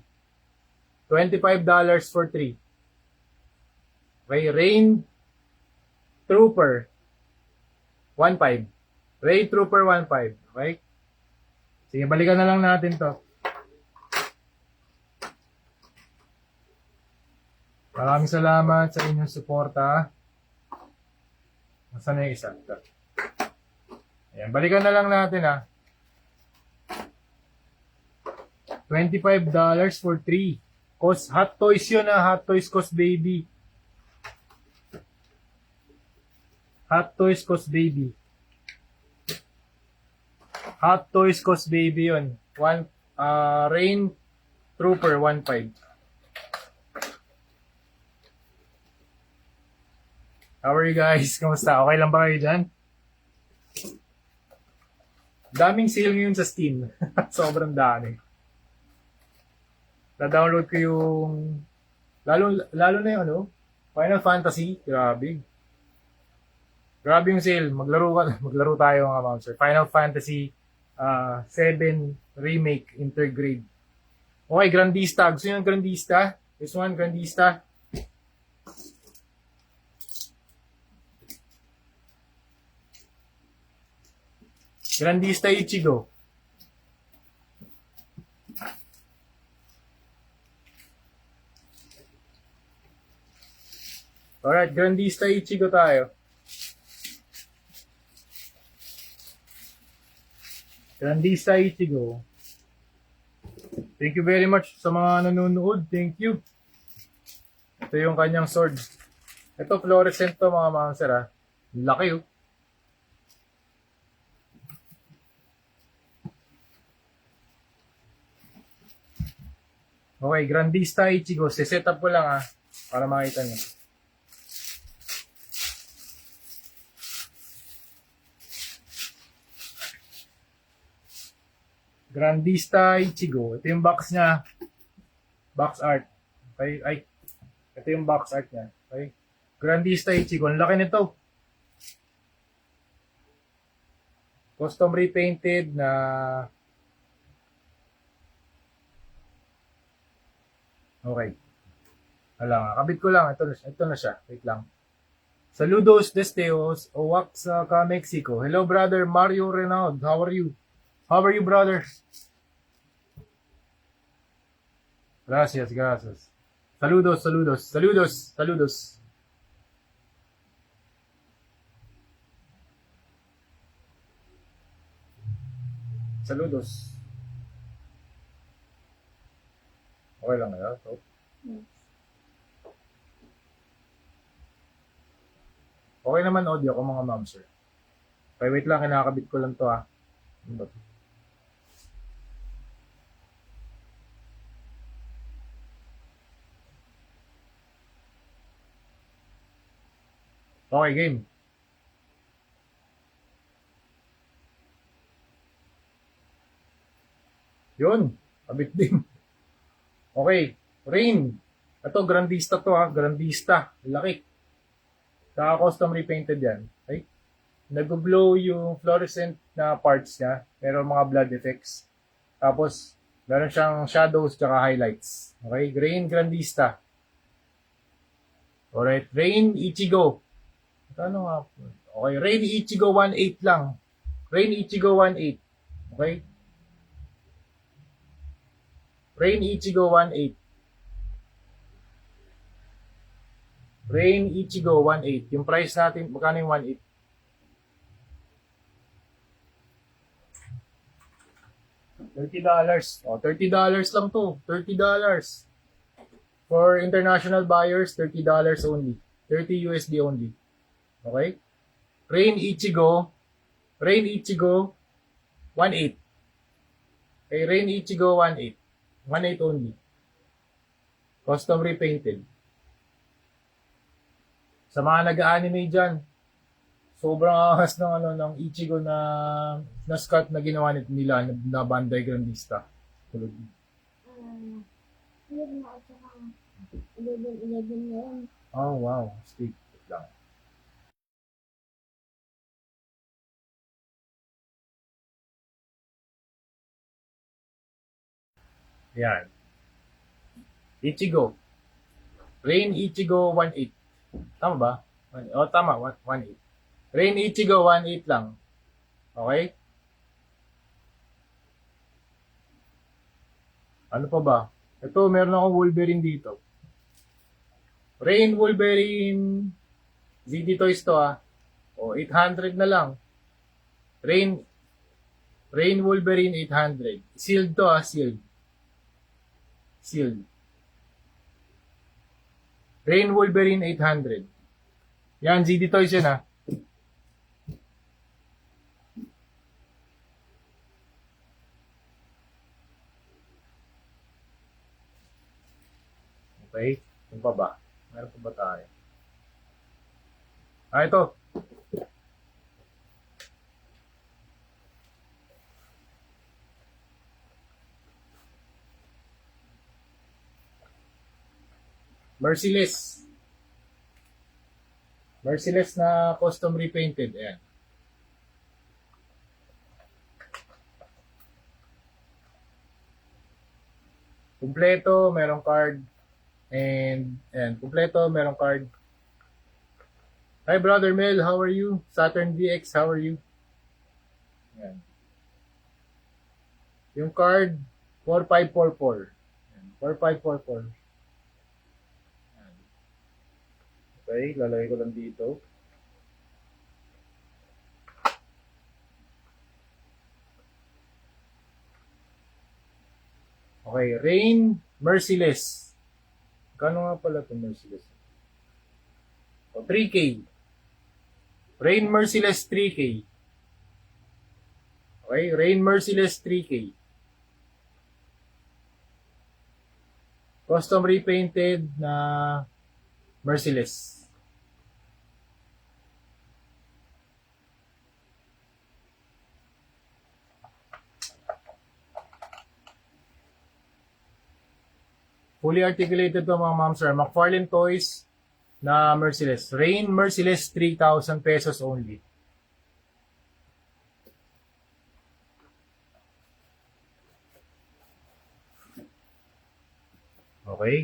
$25 for 3. Okay, Rain Trooper 1.5. Rain Trooper 1.5. Okay? Sige, balikan na lang natin to. Maraming salamat sa inyong suporta. Nasaan na yung isa? Ayan, balikan na lang natin, ha. $25 for 3. Cost, Hot Toys yun, ha. Hot Toys Cost Baby. Hot Toys Cost Baby. Hot Toys Cost Baby yun. Rain Trooper 1.5. How are you guys? Kamusta? Okay lang ba kayo dyan? Daming sale ngayon sa Steam. Sobrang dami. Na-download ko yung lalo na yung Final Fantasy. Grabe. Grabe yung sale. Maglaro tayo mga monster. Final Fantasy 7 Remake Intergrade. Okay, Grandista. Gusto nyo yung Grandista? This one, Grandista. Grandista Ichigo. Alright, Grandista Ichigo tayo. Grandista Ichigo. Thank you very much sa mga nanonood. Thank you. Ito yung kanyang sword. Ito, fluorescent to mga monster, ha. Laki, oh. Okay, Grandista Ichigo. Set up ko lang, ha, para makita nyo. Grandista Ichigo. Ito yung box niya. Box art. Okay, ay. Ito yung box art niya. Okay. Grandista Ichigo. Ang laki nito. Custom repainted na okay. Hala nga. Kabit ko lang. Ito na siya. Wait lang. Saludos Desteos. Owak sa Mexico. Hello brother Mario Renaud. How are you? How are you, brother? Gracias, gracias. Saludos, saludos, saludos, saludos. Saludos. Okay lang na ito. Okay naman audio ko mga ma'am, sir. Okay, wait lang. Kinakabit ko lang to, ha. Okay, game. Yun. Kabit din. Okay. Rain. Ito, Grandista to, ha. Grandista. Laki. Saka custom repainted yan. Okay. Nag-glow yung fluorescent na parts niya. Meron mga blood effects. Tapos, meron siyang shadows tsaka highlights. Okay? Rain Grandista. Alright. Rain Ichigo. Ano nga po? Okay. Rain Ichigo 1.8 lang. Rain Ichigo 1.8. Okay? Rain Ichigo 1.8. Rain Ichigo 1.8. Yung price natin, magkano yung 1.8? $30. O, $30 lang to. $30. For international buyers, $30 only. 30 USD only. Okay? Rain Ichigo 1.8. Okay, Rain Ichigo 1.8. 1.8 only. Custom repainted. Sa mga nag-anime dyan, sobrang ahas ng ng Ichigo na sculpt na ginawa nila na Bandai Grandista. Tulad. Yun na, at saka 11 ngayon. Oh, wow. Steak lang. Yan. Ichigo. Rain Ichigo 1.8. Tama ba? Oh, tama. 1.8. Rain Ichigo 1.8 lang. Okay? Ano pa ba? Ito, meron akong Wolverine dito. Rain Wolverine ZD Toys to O, 800 na lang. Rain Wolverine 800. Sealed to sealed. Sealed. Rain Wolverine 800. Yan, ZD Toys yan Okay? Yung pa ba? Meron pa ba tayo? Ito. Merciless. Merciless na custom repainted. Ayan. Kumpleto, merong card. And kumpleto, merong card. Hi brother Mel, how are you? Saturn VX, how are you? Ayan. Yung card, 4544. Ayan. 4544. Ayan. Okay, lalagay ko lang dito. Okay, Rain Merciless. Kano nga pala ito Merciless? O, 3K. Rain Merciless 3K. Okay, Rain Merciless 3K. Custom repainted na Merciless. Fully articulated to mga ma'am sir. McFarlane Toys na Merciless. Rain Merciless 3,000 pesos only. Okay.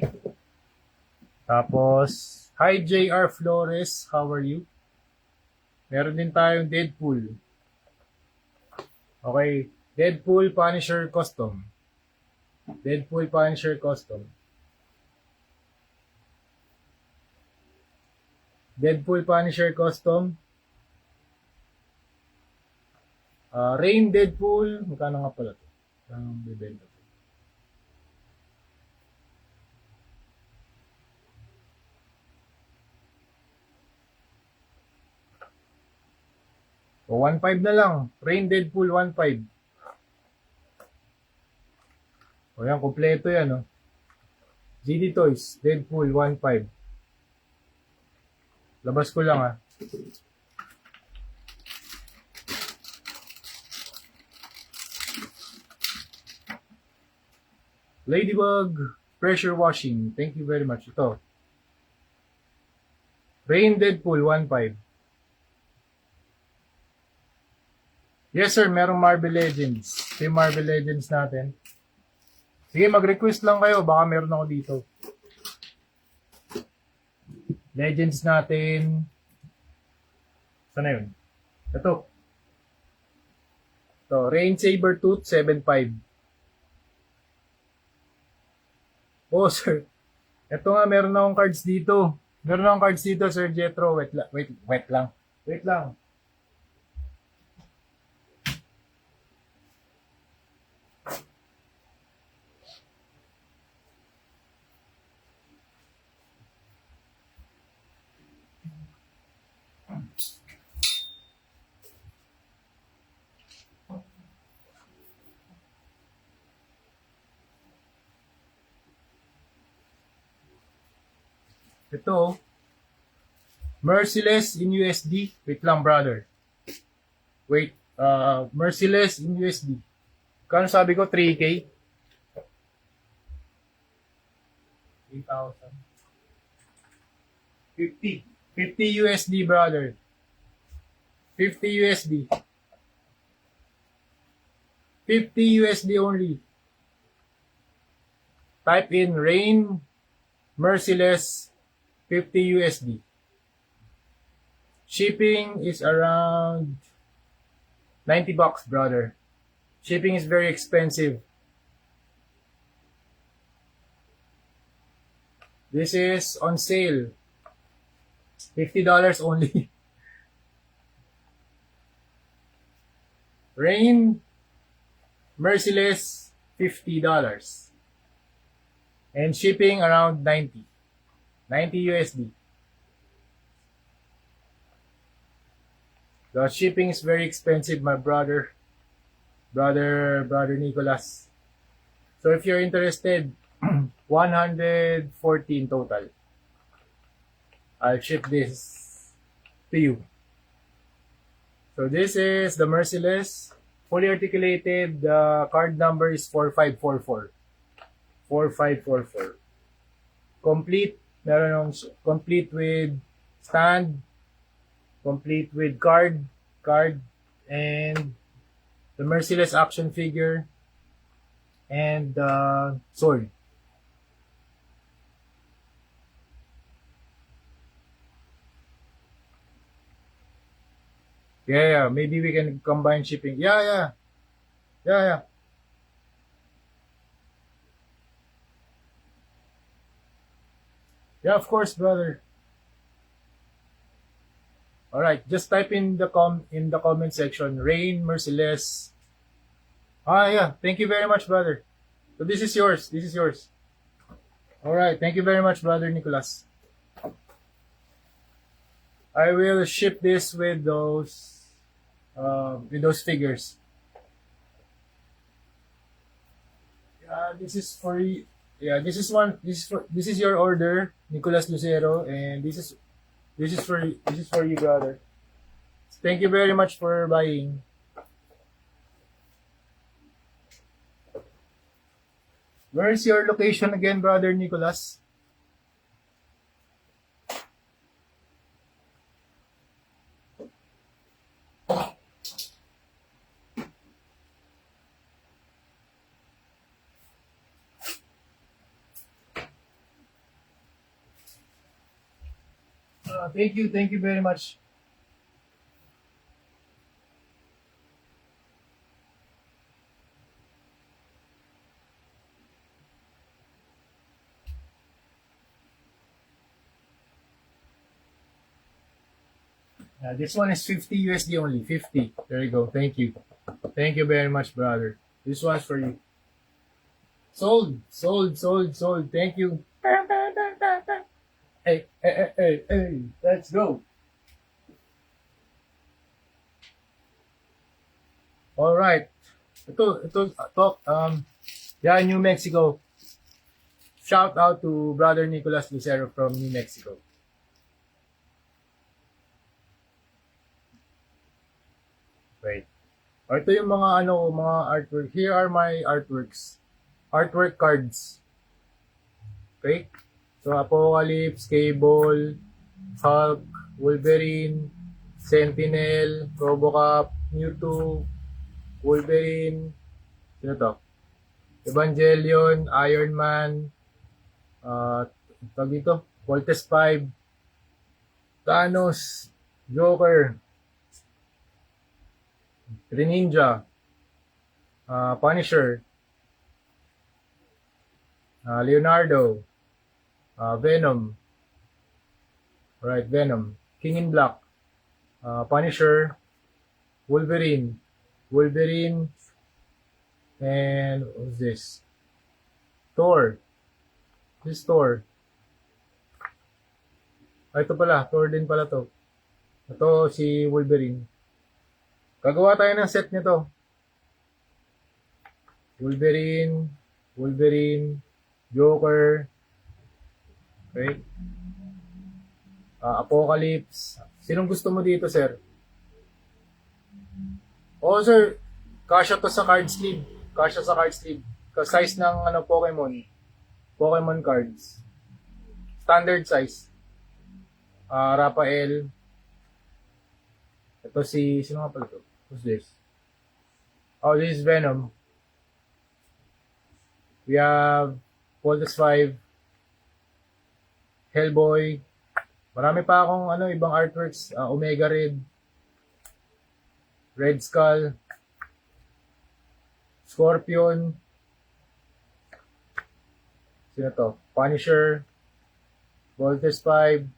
Tapos, hi JR Flores, how are you? Meron din tayong Deadpool. Okay, Deadpool Punisher Custom. Deadpool Punisher Custom. Deadpool Punisher Custom. Rain Deadpool. Magkano nga pala ito? Ang bibenta ito. O, 1.5 na lang. Rain Deadpool 1.5. O yan, kompleto yan, GD Toys, Deadpool 1.5. Labas ko lang, Ladybug Pressure Washing. Thank you very much. Ito. Rain Deadpool 1.5. Yes sir, merong Marvel Legends. Ito yung Marvel Legends natin. Sige, mag-request lang kayo. Baka meron ako dito. Legends natin. Saan na yun? Ito. Ito, Rain Sabertooth 7.5. Oh, sir. Ito nga, meron akong cards dito. Meron akong cards dito, Sir Jetro. Wait lang. Wait lang. Ito, Merciless in USD. Wait lang, brother. Wait, Merciless in USD. Kano sabi ko? 3K? 3,000. 50. 50 USD, brother. 50 USD. 50 USD only. Type in Rain Merciless 50 USD. Shipping is around 90 bucks, brother. Shipping is very expensive. This is on sale. $50 only. Rain Merciless $50. And shipping around 90 USD. The shipping is very expensive, my brother Nicholas. So if you're interested, 114 total. I'll ship this to you. So this is the Merciless, fully articulated. The card number is 4544. 4544. Complete, meron ng complete with stand, complete with card, and the Merciless action figure, and sword. Yeah, maybe we can combine shipping. Yeah. Yeah, of course, brother. All right, just type in the comment section, Rain Merciless. Yeah. Thank you very much, brother. So this is yours. All right. Thank you very much, brother Nicholas. I will ship this with those figures. This is for you. Yeah, this is your order, Nicholas Lucero, and this is for you, brother. Thank you very much for buying. Where is your location again, brother Nicholas? Thank you very much. This one is 50 USD only. 50. There you go. Thank you. Thank you very much, brother. This one's for you. Sold. Thank you. Hey. Let's go. All right. Yeah, New Mexico. Shout out to brother Nicholas Lucero from New Mexico. Wait. Ito yung mga artwork. Here are my artworks. Artwork cards. Okay? So Apocalypse, Cable, Hulk, Wolverine, Sentinel, Robocop, Mewtwo, Wolverine, sino to? Evangelion, Iron Man, tawag dito, Voltes 5, Thanos, Joker, Greninja, Punisher, Leonardo, Venom, right, Venom, King in Black, Punisher, Wolverine, and what's this? Thor. This Thor. Ito pala, Thor din pala to. Ito si Wolverine. Gagawa tayo ng set nito. Wolverine, Joker, okay? Apocalypse. Sinong gusto mo dito, sir? Oo, sir. Kasya to sa card sleeve. Kasya sa card sleeve. Size ng Pokemon cards. Standard size. Raphael. Ito sino nga pala to? Who's this? Oh, this is Venom. We have Voltes 5, Hellboy. Marami pa akong ibang artworks. Omega Red, Red Skull, Scorpion. Sino to? Punisher, Voltes 5.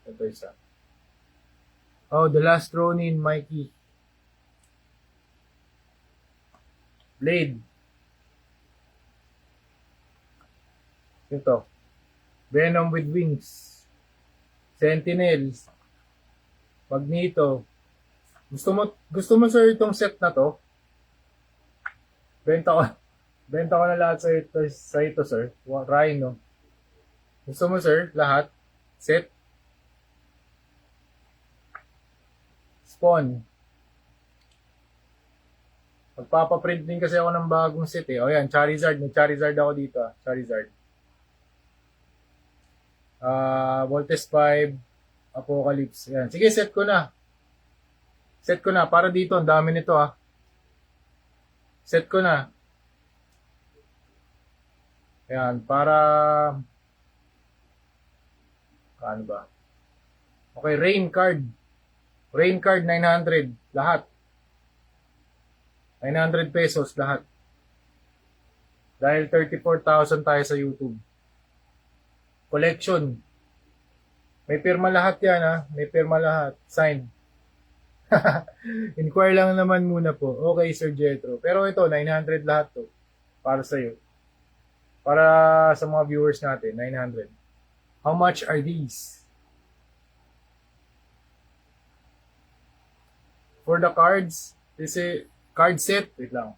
Ito isa. Oh, The Last Ronin, Mikey. Blade. Ito. Venom with wings. Sentinel. Magneto. Gusto mo sir itong set na to? Benta ko na lahat sa ito sir. Rhino. Gusto mo sir lahat? Set? Spawn. Magpapaprint din kasi ako ng bagong set eh. O yan, Charizard. May Charizard ako dito. Charizard. Voltes 5, Apocalypse. Yan. Sige, set ko na. Set ko na. Para dito, ang dami nito ah. Set ko na. Yan, para... Ano ba? Okay, Rain card. Rain card, 900. Lahat. 900 pesos lahat. Dahil 34,000 tayo sa YouTube. Collection. May pirma lahat yan ha. May pirma lahat. Signed. Inquire lang naman muna po. Okay, Sir Jetro. Pero ito, 900 lahat to. Para sa'yo. Para sa mga viewers natin, 900. How much are these? For the cards, this is card set. Wait lang.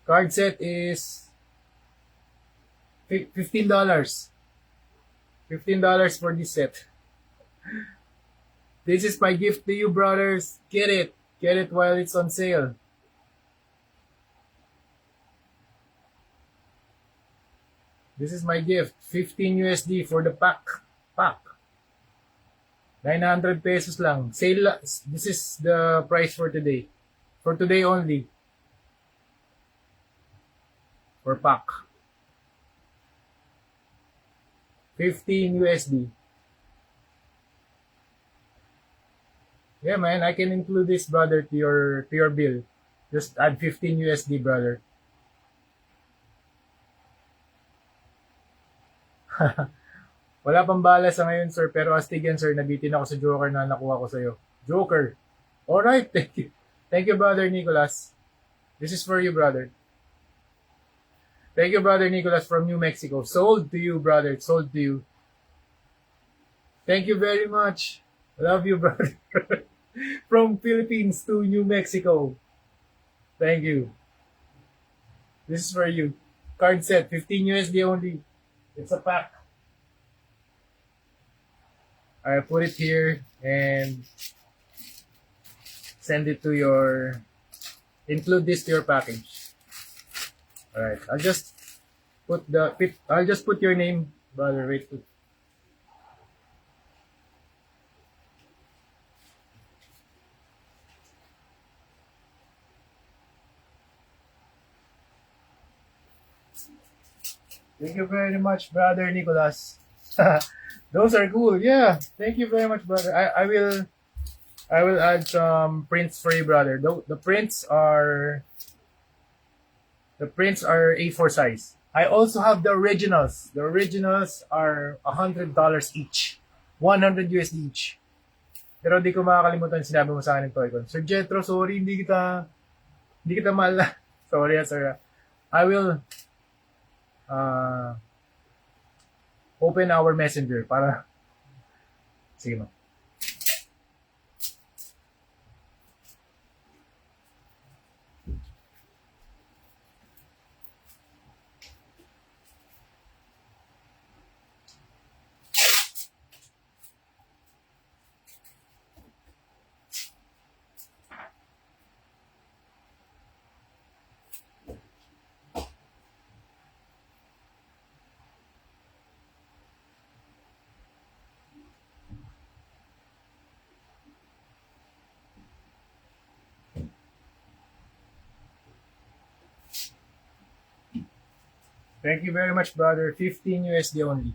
Card set is $15. $15 for this set. This is my gift to you, brothers. Get it. Get it while it's on sale. This is my gift. 15 USD for the pack. 900 pesos lang. Sale. This is the price for today. For today only. For pack. 15 USD. Yeah, man, I can include this, brother, to your bill. Just add 15 USD, brother. Wala pang bala sa ngayon, sir, pero astig yan, sir. Nabitin ako sa Joker na nakuha ko sa'yo. Joker. Alright, thank you. Thank you, brother Nicholas. This is for you, brother. Thank you, brother Nicholas from New Mexico. Sold to you, brother. Sold to you. Thank you very much. Love you, brother. From Philippines to New Mexico. Thank you. This is for you. Card set, 15 USD only. It's a pack. I put it here and send it to your include this to your package. Alright, I'll just put your name, brother. Wait. Thank you very much, brother Nicholas. Those are cool. Yeah. Thank you very much, brother. I will add some prints for you, brother. The prints are A4 size. I also have the originals. The originals are $100 each. 100 USD each. Pero di ko makakalimutan sinabi mo sa akin ng Toycon. Sir Jetro, sorry, hindi kita mahal. Sorry, sir. I will open our messenger para sige mo. Thank you very much, brother. 15 USD only.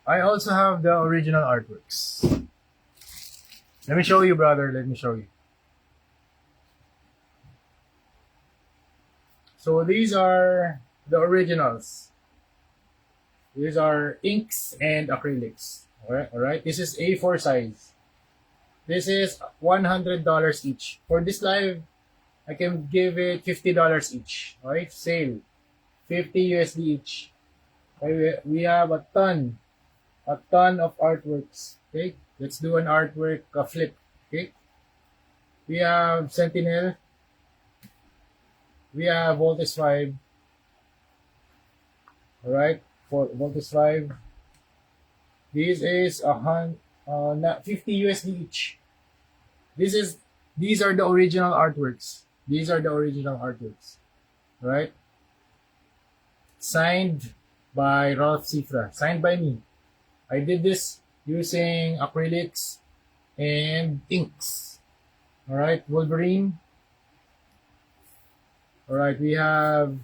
I also have the original artworks. Let me show you, brother. Let me show you. So these are the originals. These are inks and acrylics. Alright. This is A4 size. This is $100 each. For this live, I can give it $50 each. Alright, sale. 50 USD each. Okay, we have a ton of artworks. Okay, let's do an artwork flip. Okay, we have Sentinel. We have Voltes 5. Alright, for Voltes 5. This is 50 USD each. These are the original artworks. These are the original artworks. Right? Signed by Ralph Cifra. Signed by me. I did this using acrylics and inks. Alright, Wolverine. Alright, we have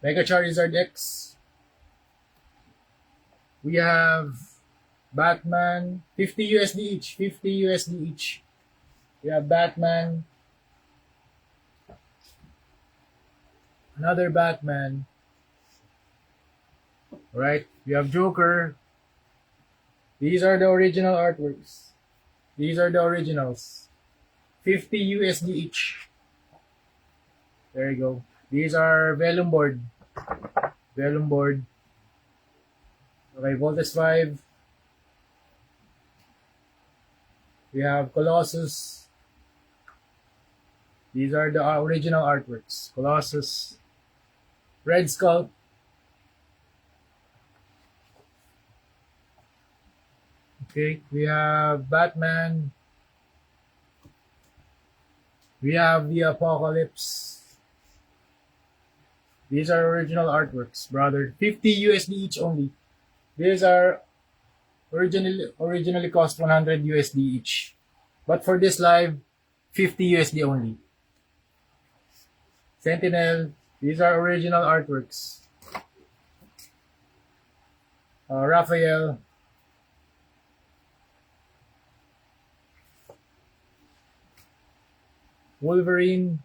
Mega Charizard X. We have Batman, 50 USD each, 50 USD each. We have Batman, another Batman. Right? We have Joker. These are the original artworks. These are the originals. 50 USD each. There you go. These are vellum board. Vellum board. Okay, Voltes 5. We have Colossus. These are the original artworks. Colossus. Red Skull. Okay, we have Batman. We have the Apocalypse. These are original artworks, brother. 50 USD each only. These are originally cost 100 USD each. But for this live, 50 USD only. Sentinel. These are original artworks. Raphael. Wolverine.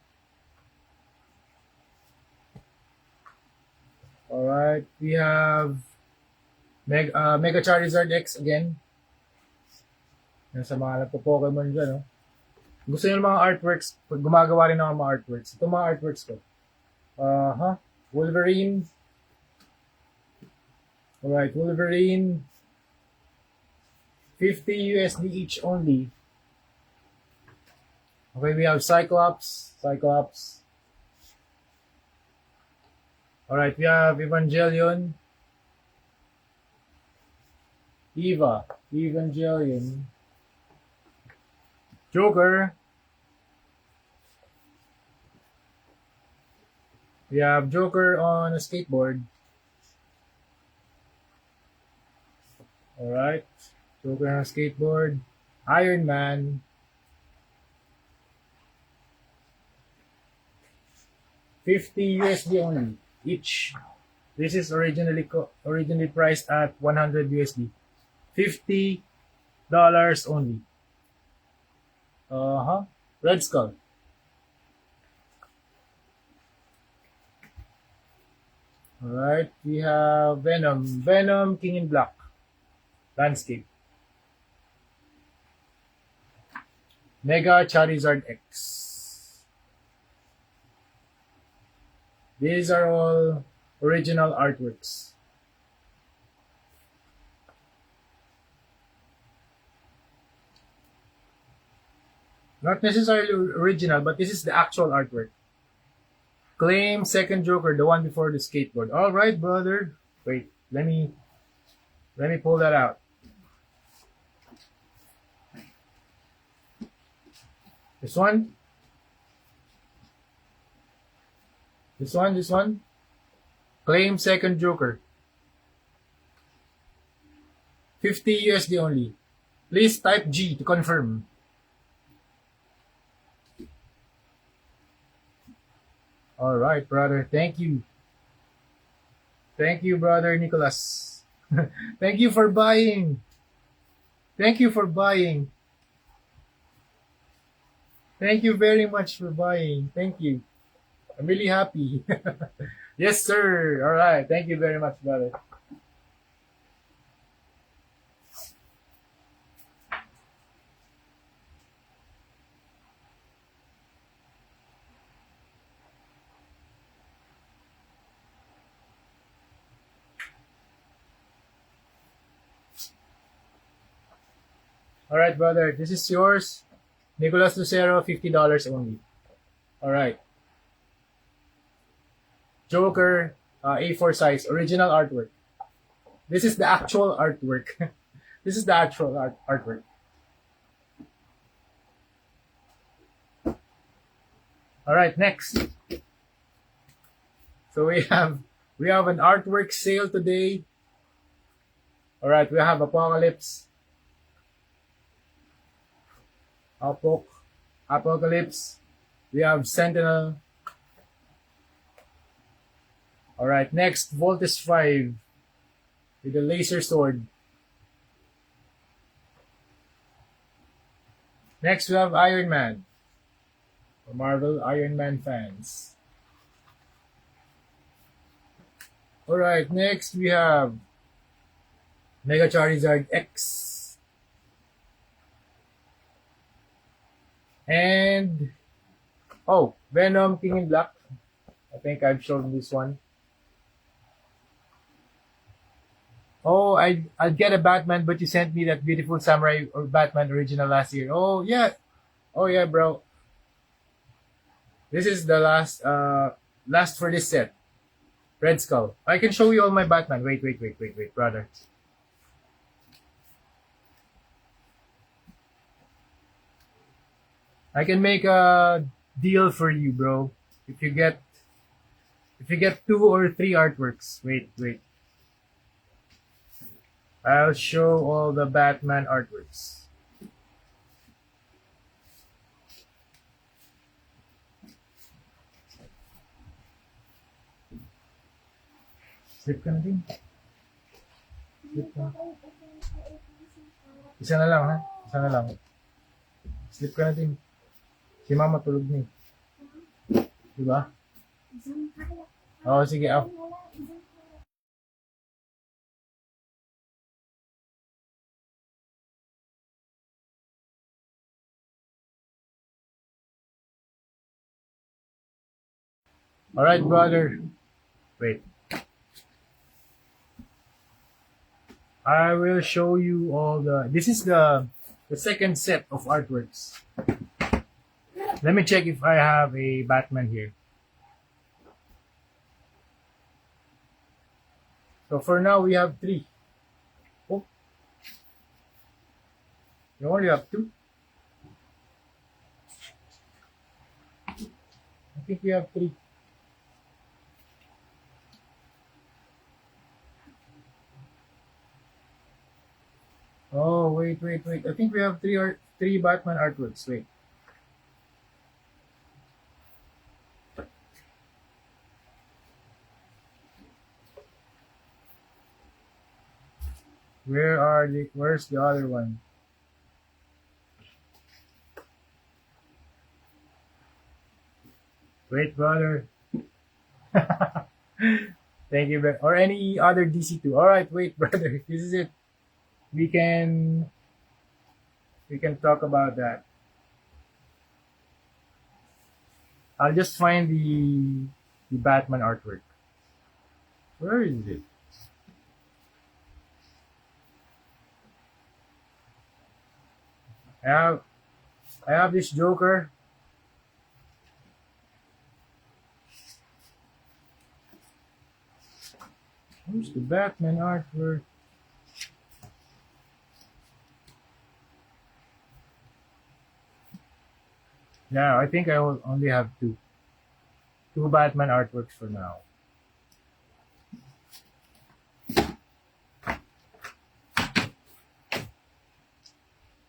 Alright, we have Mega Charizard X again. Yan sa mga nagpo-Pokemon dyan, no? Gusto nyo ng mga artworks, gumagawa rin ng mga artworks. Ito mga artworks ko. Wolverine. Alright, Wolverine. 50 USD each only. Okay, we have Cyclops. Alright, we have Evangelion. Evangelion. Joker. We have Joker on a skateboard. Alright. Joker on a skateboard. Iron Man. $50 only each. This is originally priced at $100. $50 only. Red Skull. Alright, we have Venom King in Black. Landscape. Mega Charizard X. These are all original artworks. Not necessarily original, but this is the actual artwork. Claim second Joker, the one before the skateboard. All right, brother. Wait, let me pull that out. This one. This one. Claim second Joker. $50 only. Please type G to confirm. All right, brother. Thank you. Thank you, brother Nicholas. Thank you for buying. Thank you for buying. Thank you very much for buying. Thank you. I'm really happy. Yes, sir. All right. Thank you very much, brother. All right, brother. This is yours. Nicolas Lucero, $50 only. All right. Joker, A4 size, original artwork. This is the actual artwork. This is the actual artwork. All right, next. So we have an artwork sale today. All right, we have Apocalypse. Apocalypse. We have Sentinel. All right, next, Voltes 5 with the laser sword. Next, we have Iron Man. For Marvel Iron Man fans. All right, next we have Mega Charizard X. And Venom King in Black. I think I've shown this one. Oh, I'll get a Batman, but you sent me that beautiful Samurai or Batman original last year. Oh yeah, bro. This is the last for this set. Red Skull. I can show you all my Batman. Wait, brother. I can make a deal for you, bro. If you get 2 or 3 artworks. Wait. I'll show all the Batman artworks. Slip ka na din. Slip ka. Isa na lang, ha? Isa na lang. Slip ka na din. Si mama tulog na eh. Diba? Oo, sige. Alright, brother. Wait. I will show you all this is the second set of artworks. Let me check if I have a Batman here. So for now, we have 3. Oh, you only have 2? I think we have 3. Oh, wait. I think we have 3 Batman artworks. Wait. Where's the other one? Wait, brother. Thank you, or any other DC2. All right, wait, brother. This is it. We can talk about that. I'll just find the Batman artwork. Where is it? I have this Joker. Where's the Batman artwork? Yeah, I think I will only have 2 Batman artworks for now.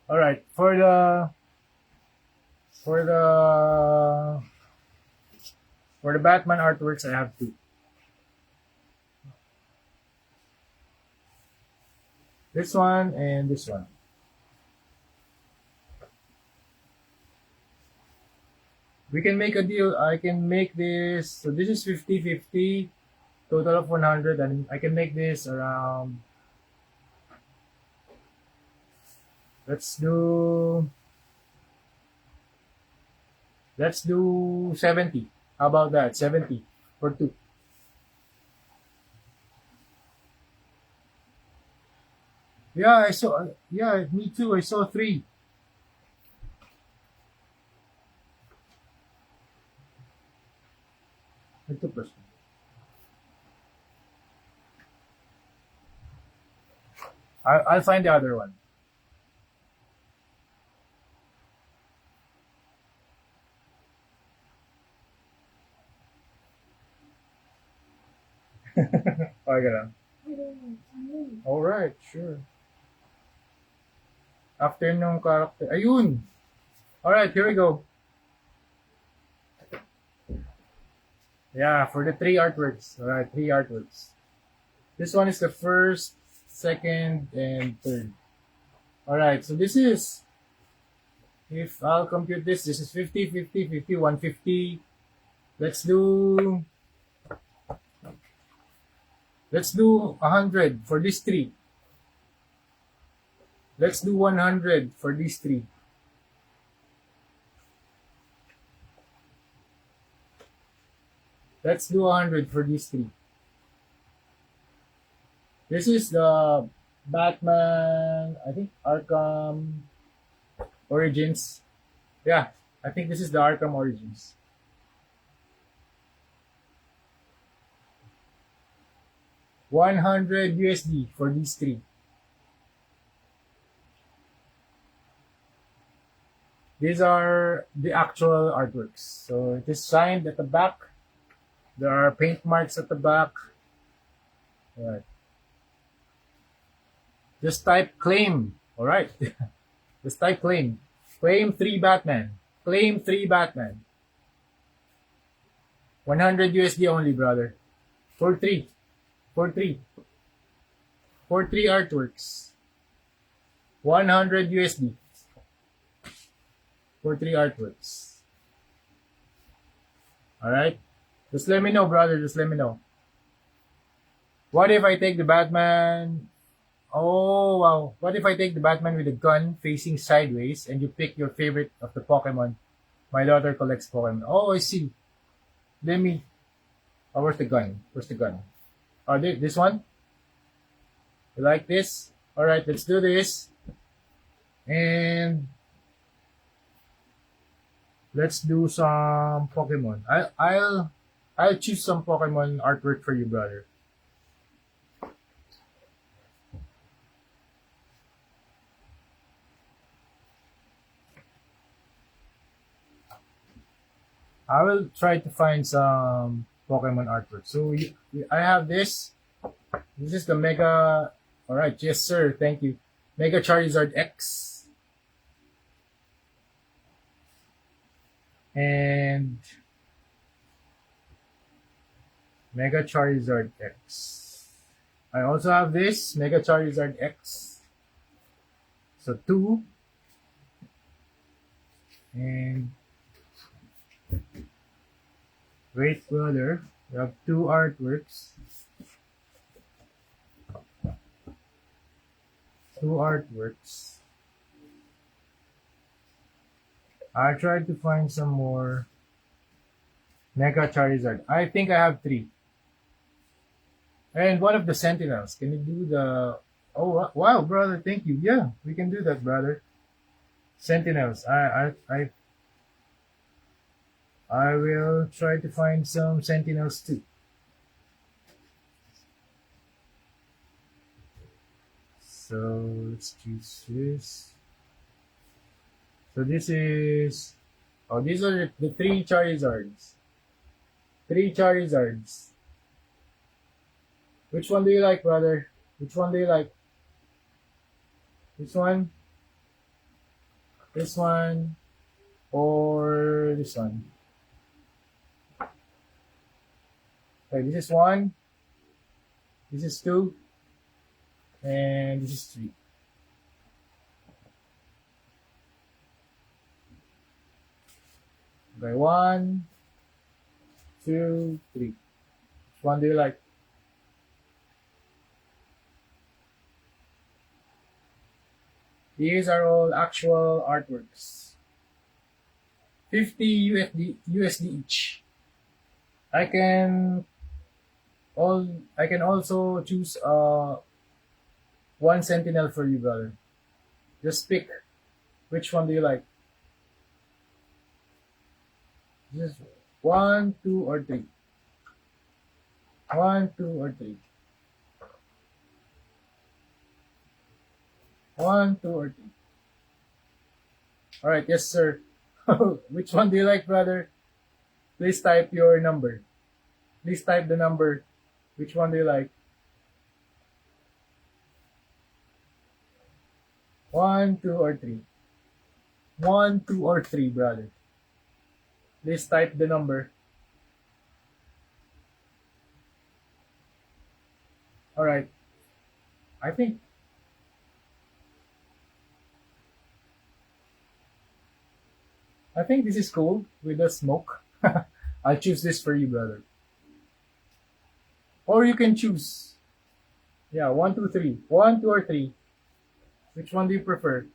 All right, for the Batman artworks, I have 2. This one and this one. We can make a deal. I can make this. So this is 50-50, total of 100, and I can make this around. Let's do 70. How about that? 70 for 2. Yeah, I saw. Yeah, me too. I saw 3. Ito plus. I'll find the other one. Okay lang. All right, sure. After nung character. Ayun! Alright, here we go. Yeah, for the 3 artworks. Alright, 3 artworks. This one is the first, second, and third. Alright, so this is, if I'll compute this is 50, 50, 50, 150. Let's do 100 for these 3. Let's do 100 for these 3. Let's do 100 for these 3. This is the Batman, I think Arkham Origins. Yeah, I think this is the Arkham Origins. $100 for these 3. These are the actual artworks. So it is signed at the back. There are paint marks at the back. Alright. Just type claim. Alright. Just type claim. Claim 3 Batman. Claim 3 Batman. $100 only, brother. For 3. For 3 artworks. $100 for 3 artworks. Alright? Just let me know, brother. Just let me know. What if I take the Batman? Oh, wow. What if I take the Batman with a gun facing sideways and you pick your favorite of the Pokemon? My daughter collects Pokemon. Oh, I see. Let me... Oh, where's the gun? Where's the gun? Oh, this one? You like this? Alright, let's do this. And... let's do some Pokemon. I'll choose some Pokemon artwork for you, brother. I will try to find some Pokemon artwork. So I have this. This is the Mega. All right, yes sir. Thank you. Mega Charizard X and Mega Charizard X. I also have this Mega Charizard X. So two and wait, brother. We have two artworks. Two artworks. I tried to find some more Mega Charizard. I think I have three. And one of the Sentinels. Can you do the... Oh, wow, brother. Thank you. Yeah, we can do that, brother. Sentinels. I will try to find some Sentinels too. So let's choose this. So this is... Oh, these are the three Charizards. Three Charizards. Which one do you like, brother? Which one do you like? This one? This one? Or this one? Okay, this is one. This is two. And this is three. Okay, one, two, three. Which one do you like? These are all actual artworks. 50 USD each. I can also choose one Sentinel for you, brother. Just pick which one do you like. Just one, two, or three. One, two, or three. One, two, or three. All right, yes, sir. Which one do you like, brother? Please type your number. Please type the number. Which one do you like? One, two, or three. One, two, or three, brother. Please type the number. All right. I think this is cool with the smoke. I'll choose this for you, brother. Or you can choose. Yeah, one, two, three. One, two, or three. Which one do you prefer?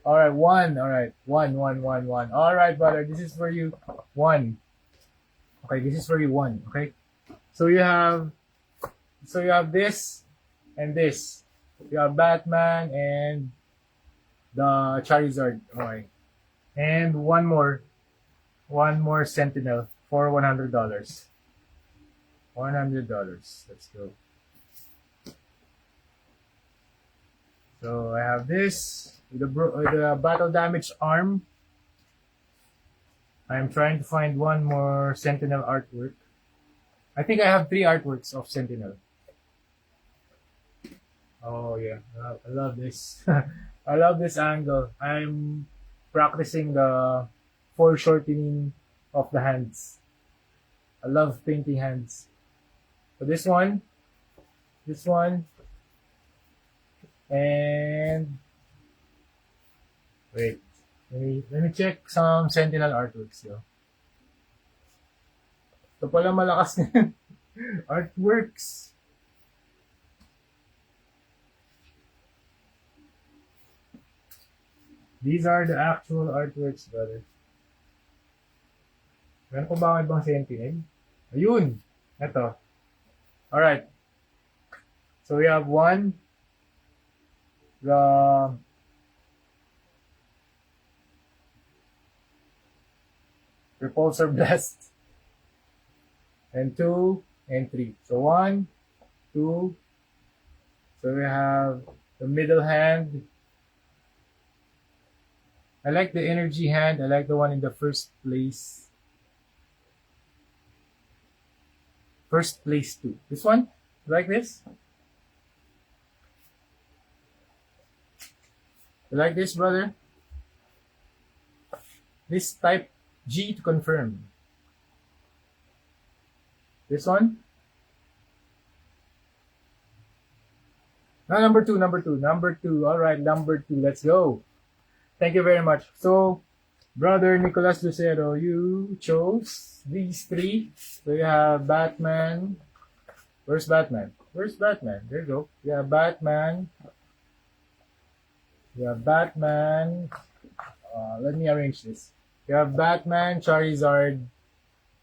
All right, one. All right, one, one, one, one. All right, brother. This is for you. One. Okay, this is for you. One. Okay. So you have this and this. You have Batman and the Charizard. Okay. And one more Sentinel for $100. $100. Let's go. So I have this with the battle damage arm. I'm trying to find one more Sentinel artwork. I think I have three artworks of Sentinel. Oh yeah, I love this. I love this angle. I'm practicing the foreshortening of the hands. I love painting hands. So this one, and wait. Let me check some Sentinel artworks. Yo. Ito pala malakas na artworks. These are the actual artworks, brother. Meron ko ba ang ibang Sentinel? Ayun! Ito. Alright. So we have one. The Repulsor Blast. And two, and three. So one, two. So we have the middle hand. I like the energy hand. I like the one in the first place. First place too. This one? You like this? You like this, brother? This type G to confirm. This one? No, number two. All right, number two. Let's go. Thank you very much. So, brother Nicolas Lucero, you chose these three. So you have Batman. Where's Batman? There you go. You have Batman. Let me arrange this. You have Batman, Charizard,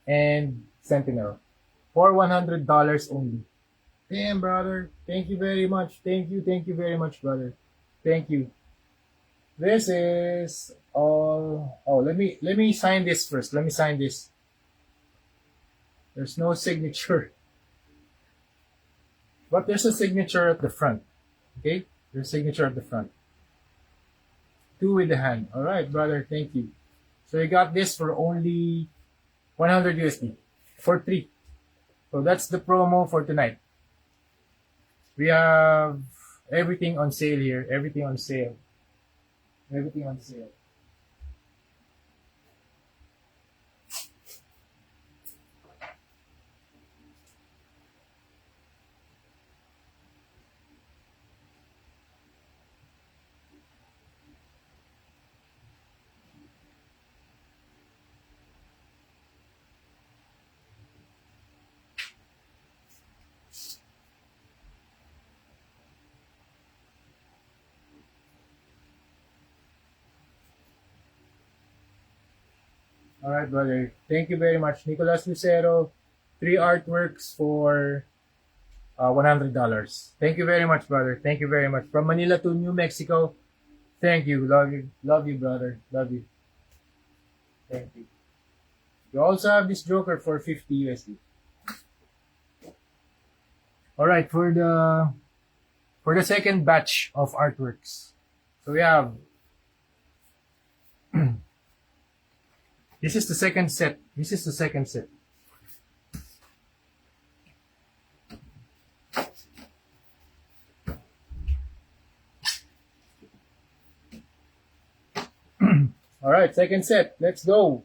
and Sentinel. For $100 only. Damn, brother. Thank you very much. Thank you very much, brother. Thank you. This is all. Oh, let me sign this first. Let me sign this. There's no signature. But there's a signature at the front. Okay? There's a signature at the front. 2 with the hand. Alright, brother. Thank you. So you got this for only 100 USD. For 3. So that's the promo for tonight. We have everything on sale here. Everything on sale. Alright, brother. Thank you very much. Nicolas Lucero, 3 artworks for $100. Thank you very much, brother. Thank you very much. From Manila to New Mexico. Thank you. Love you. Love you, brother. Love you. Thank you. You also have this Joker for 50 USD. Alright, for the second batch of artworks. So we have this is the second set. Alright, second set. Let's go.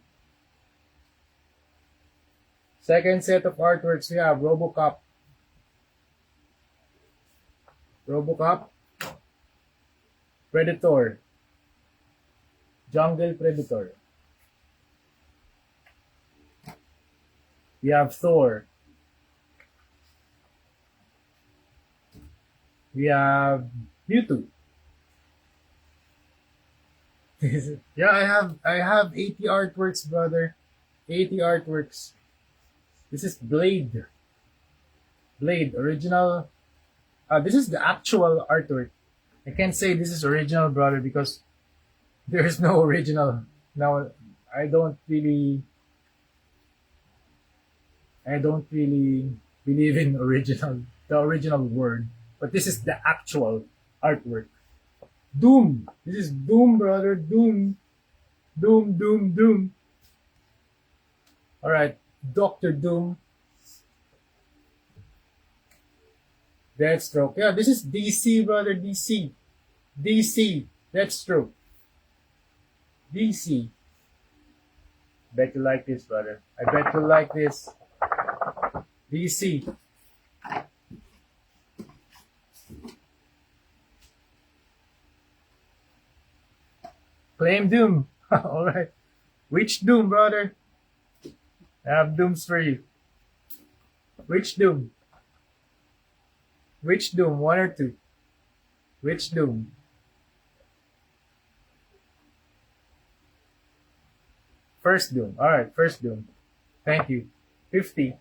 Second set of artworks, we have RoboCop, Predator, Jungle Predator. We have Thor. We have Mewtwo. Yeah, I have 80 artworks, brother. 80 artworks. This is Blade. Original. This is the actual artwork. I can't say this is original, brother, because there is no original. Now, I don't really believe in the original word. But this is the actual artwork. Doom. This is Doom, brother. Doom. Alright. Dr. Doom. Deathstroke. Yeah, this is DC, brother. DC. Deathstroke. DC. Bet you like this, brother. I bet you like this. DC. Claim Doom. Alright. Which Doom, brother? I have Dooms for you. Which Doom? 1 or 2? Which Doom? First Doom. Alright, first Doom. Thank you. 50.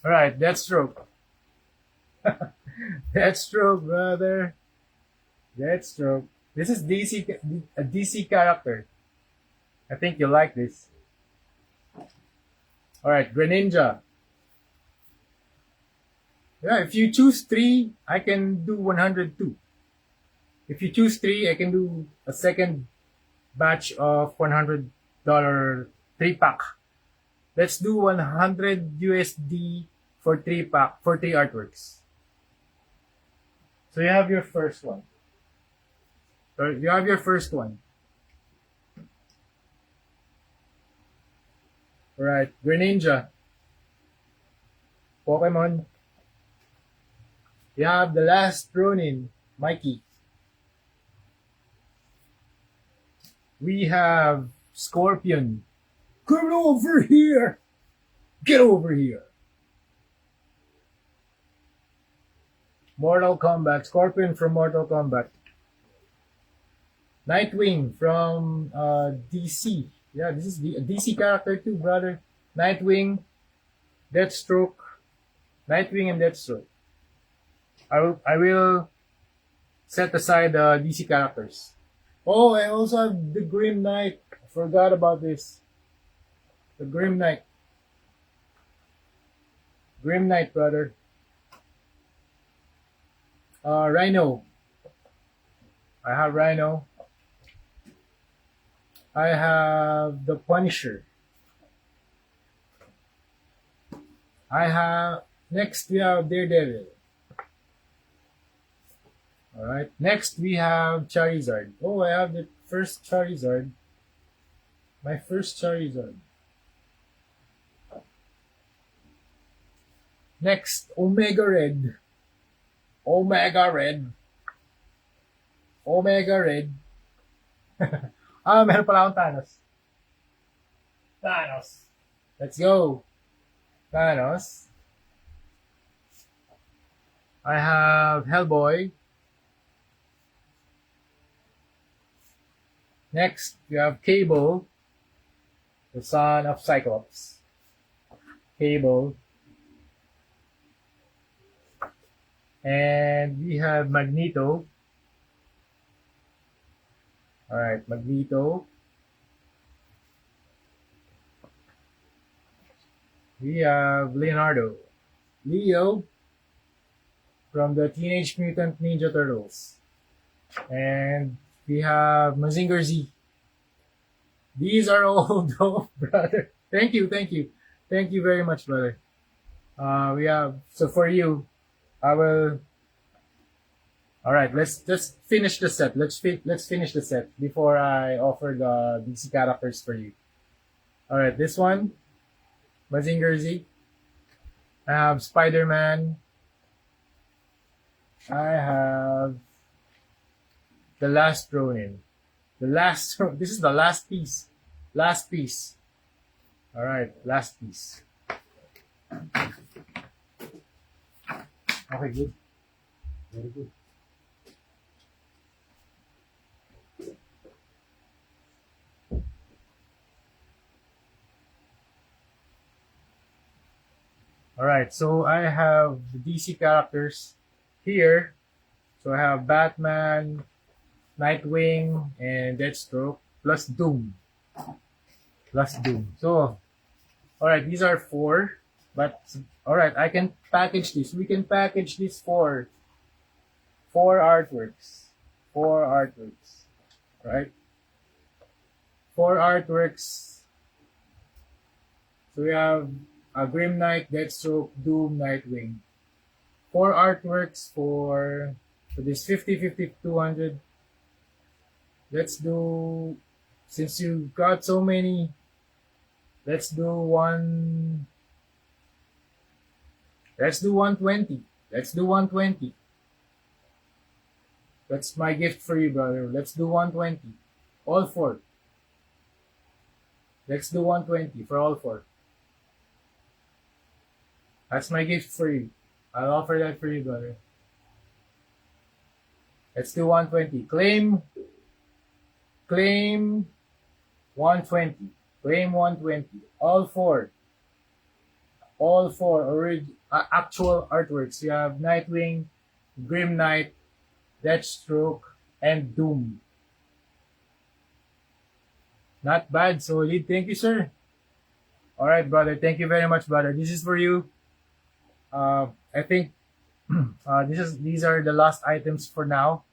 Alright, Deathstroke. Deathstroke, brother. Deathstroke. This is a DC character. I think you like this. Alright, Greninja. Yeah, if you choose 3, I can do 102. If you choose 3, I can do a second batch of $100 3-pack. Let's do 100 USD for 3-pack, for 3 artworks. So you have your first one. So you have your first one. Alright, Greninja. Pokemon. You have the last Ronin, Mikey. We have Scorpion. Come over here! Get over here! Mortal Kombat. Scorpion from Mortal Kombat. Nightwing from DC. Yeah, this is a DC character too, brother. Nightwing, Deathstroke. Nightwing and Deathstroke. I will set aside the DC characters. Oh, I also have the Grim Knight. I forgot about this. The Grim Knight. Grim Knight, brother. Rhino. I have Rhino. I have the Punisher. Next we have Daredevil. Alright, next we have Charizard. Oh, I have the first Charizard. My first Charizard. Next, Omega Red. Omega Red. Omega Red. Meron pala akong Thanos. Thanos. Let's go. Thanos. I have Hellboy. Next, we have Cable, the son of Cyclops. Cable. And we have Magneto. Alright, Magneto. We have Leonardo. Leo from the Teenage Mutant Ninja Turtles. And we have Mazinger Z. These are all dope, brother. Thank you. Thank you very much, brother. So for you, I will. Alright, let's just finish the set. Let's finish the set before I offer the DC characters for you. Alright, this one, Mazinger Z. I have Spider-Man. I have the last Ronin. This is the last piece. Last piece. Alright, last piece. Okay, good. Very good. Alright, so I have the DC characters here. So I have Batman, Nightwing, and Deathstroke, plus Doom. So, alright, these are 4. But, alright, I can package this. We can package this for 4 artworks. 4 artworks. Right? 4 artworks. So we have a Grim Knight, Deathstroke, Doom, Nightwing. 4 artworks for this 50, 50, 200. Let's do, since you got so many, let's do 120. Let's do 120. That's my gift for you, brother. Let's do 120. All 4. Let's do 120 for all 4. That's my gift for you. I'll offer that for you, brother. Let's do 120. Claim 120. Claim 120. All 4. All 4 actual artworks. You have Nightwing, Grim Knight, Deathstroke, and Doom. Not bad, solid. Thank you, sir. Alright, brother. Thank you very much, brother. This is for you. I think these are the last items for now.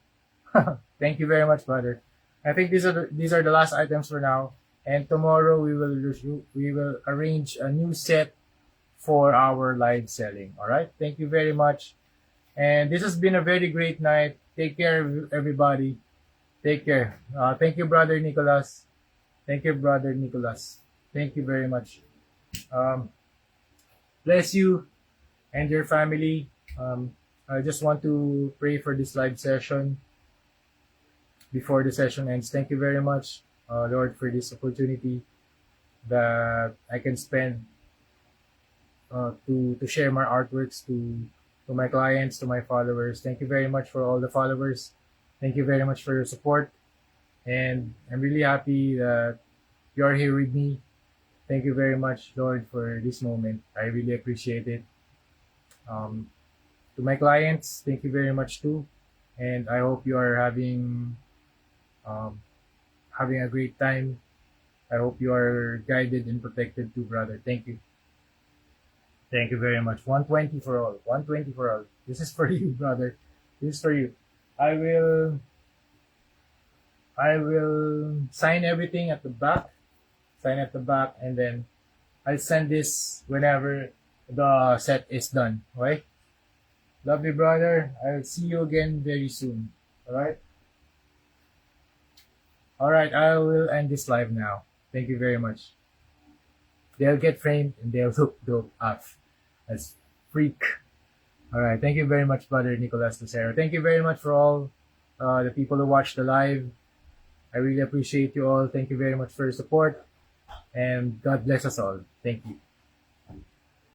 Thank you very much, brother. I think these are the last items for now. And tomorrow we will arrange a new set for our live selling. All right. Thank you very much. And this has been a very great night. Take care, everybody. Take care. Thank you, brother Nicholas. Thank you, brother Nicholas. Thank you very much. Um, bless you and your family. I just want to pray for this live session before the session ends. Thank you very much, Lord, for this opportunity that I can spend to share my artworks to my clients, to my followers. Thank you very much for all the followers. Thank you very much for your support. And I'm really happy that you're here with me. Thank you very much, Lord, for this moment. I really appreciate it. To my clients, thank you very much too. And I hope you are having a great time. I hope you are guided and protected too, brother. Thank you. Thank you very much. 120 for all. 120 for all. This is for you, brother. This is for you. I will sign everything at the back. Sign at the back, and then I'll send this whenever the set is done. Okay? Love you, brother. I'll see you again very soon. Alright? Alright, I will end this live now. Thank you very much. They'll get framed and they'll look dope up as freak. Alright, thank you very much, brother Nicolas Lucero. Thank you very much for all the people who watched the live. I really appreciate you all. Thank you very much for your support. And God bless us all. Thank you.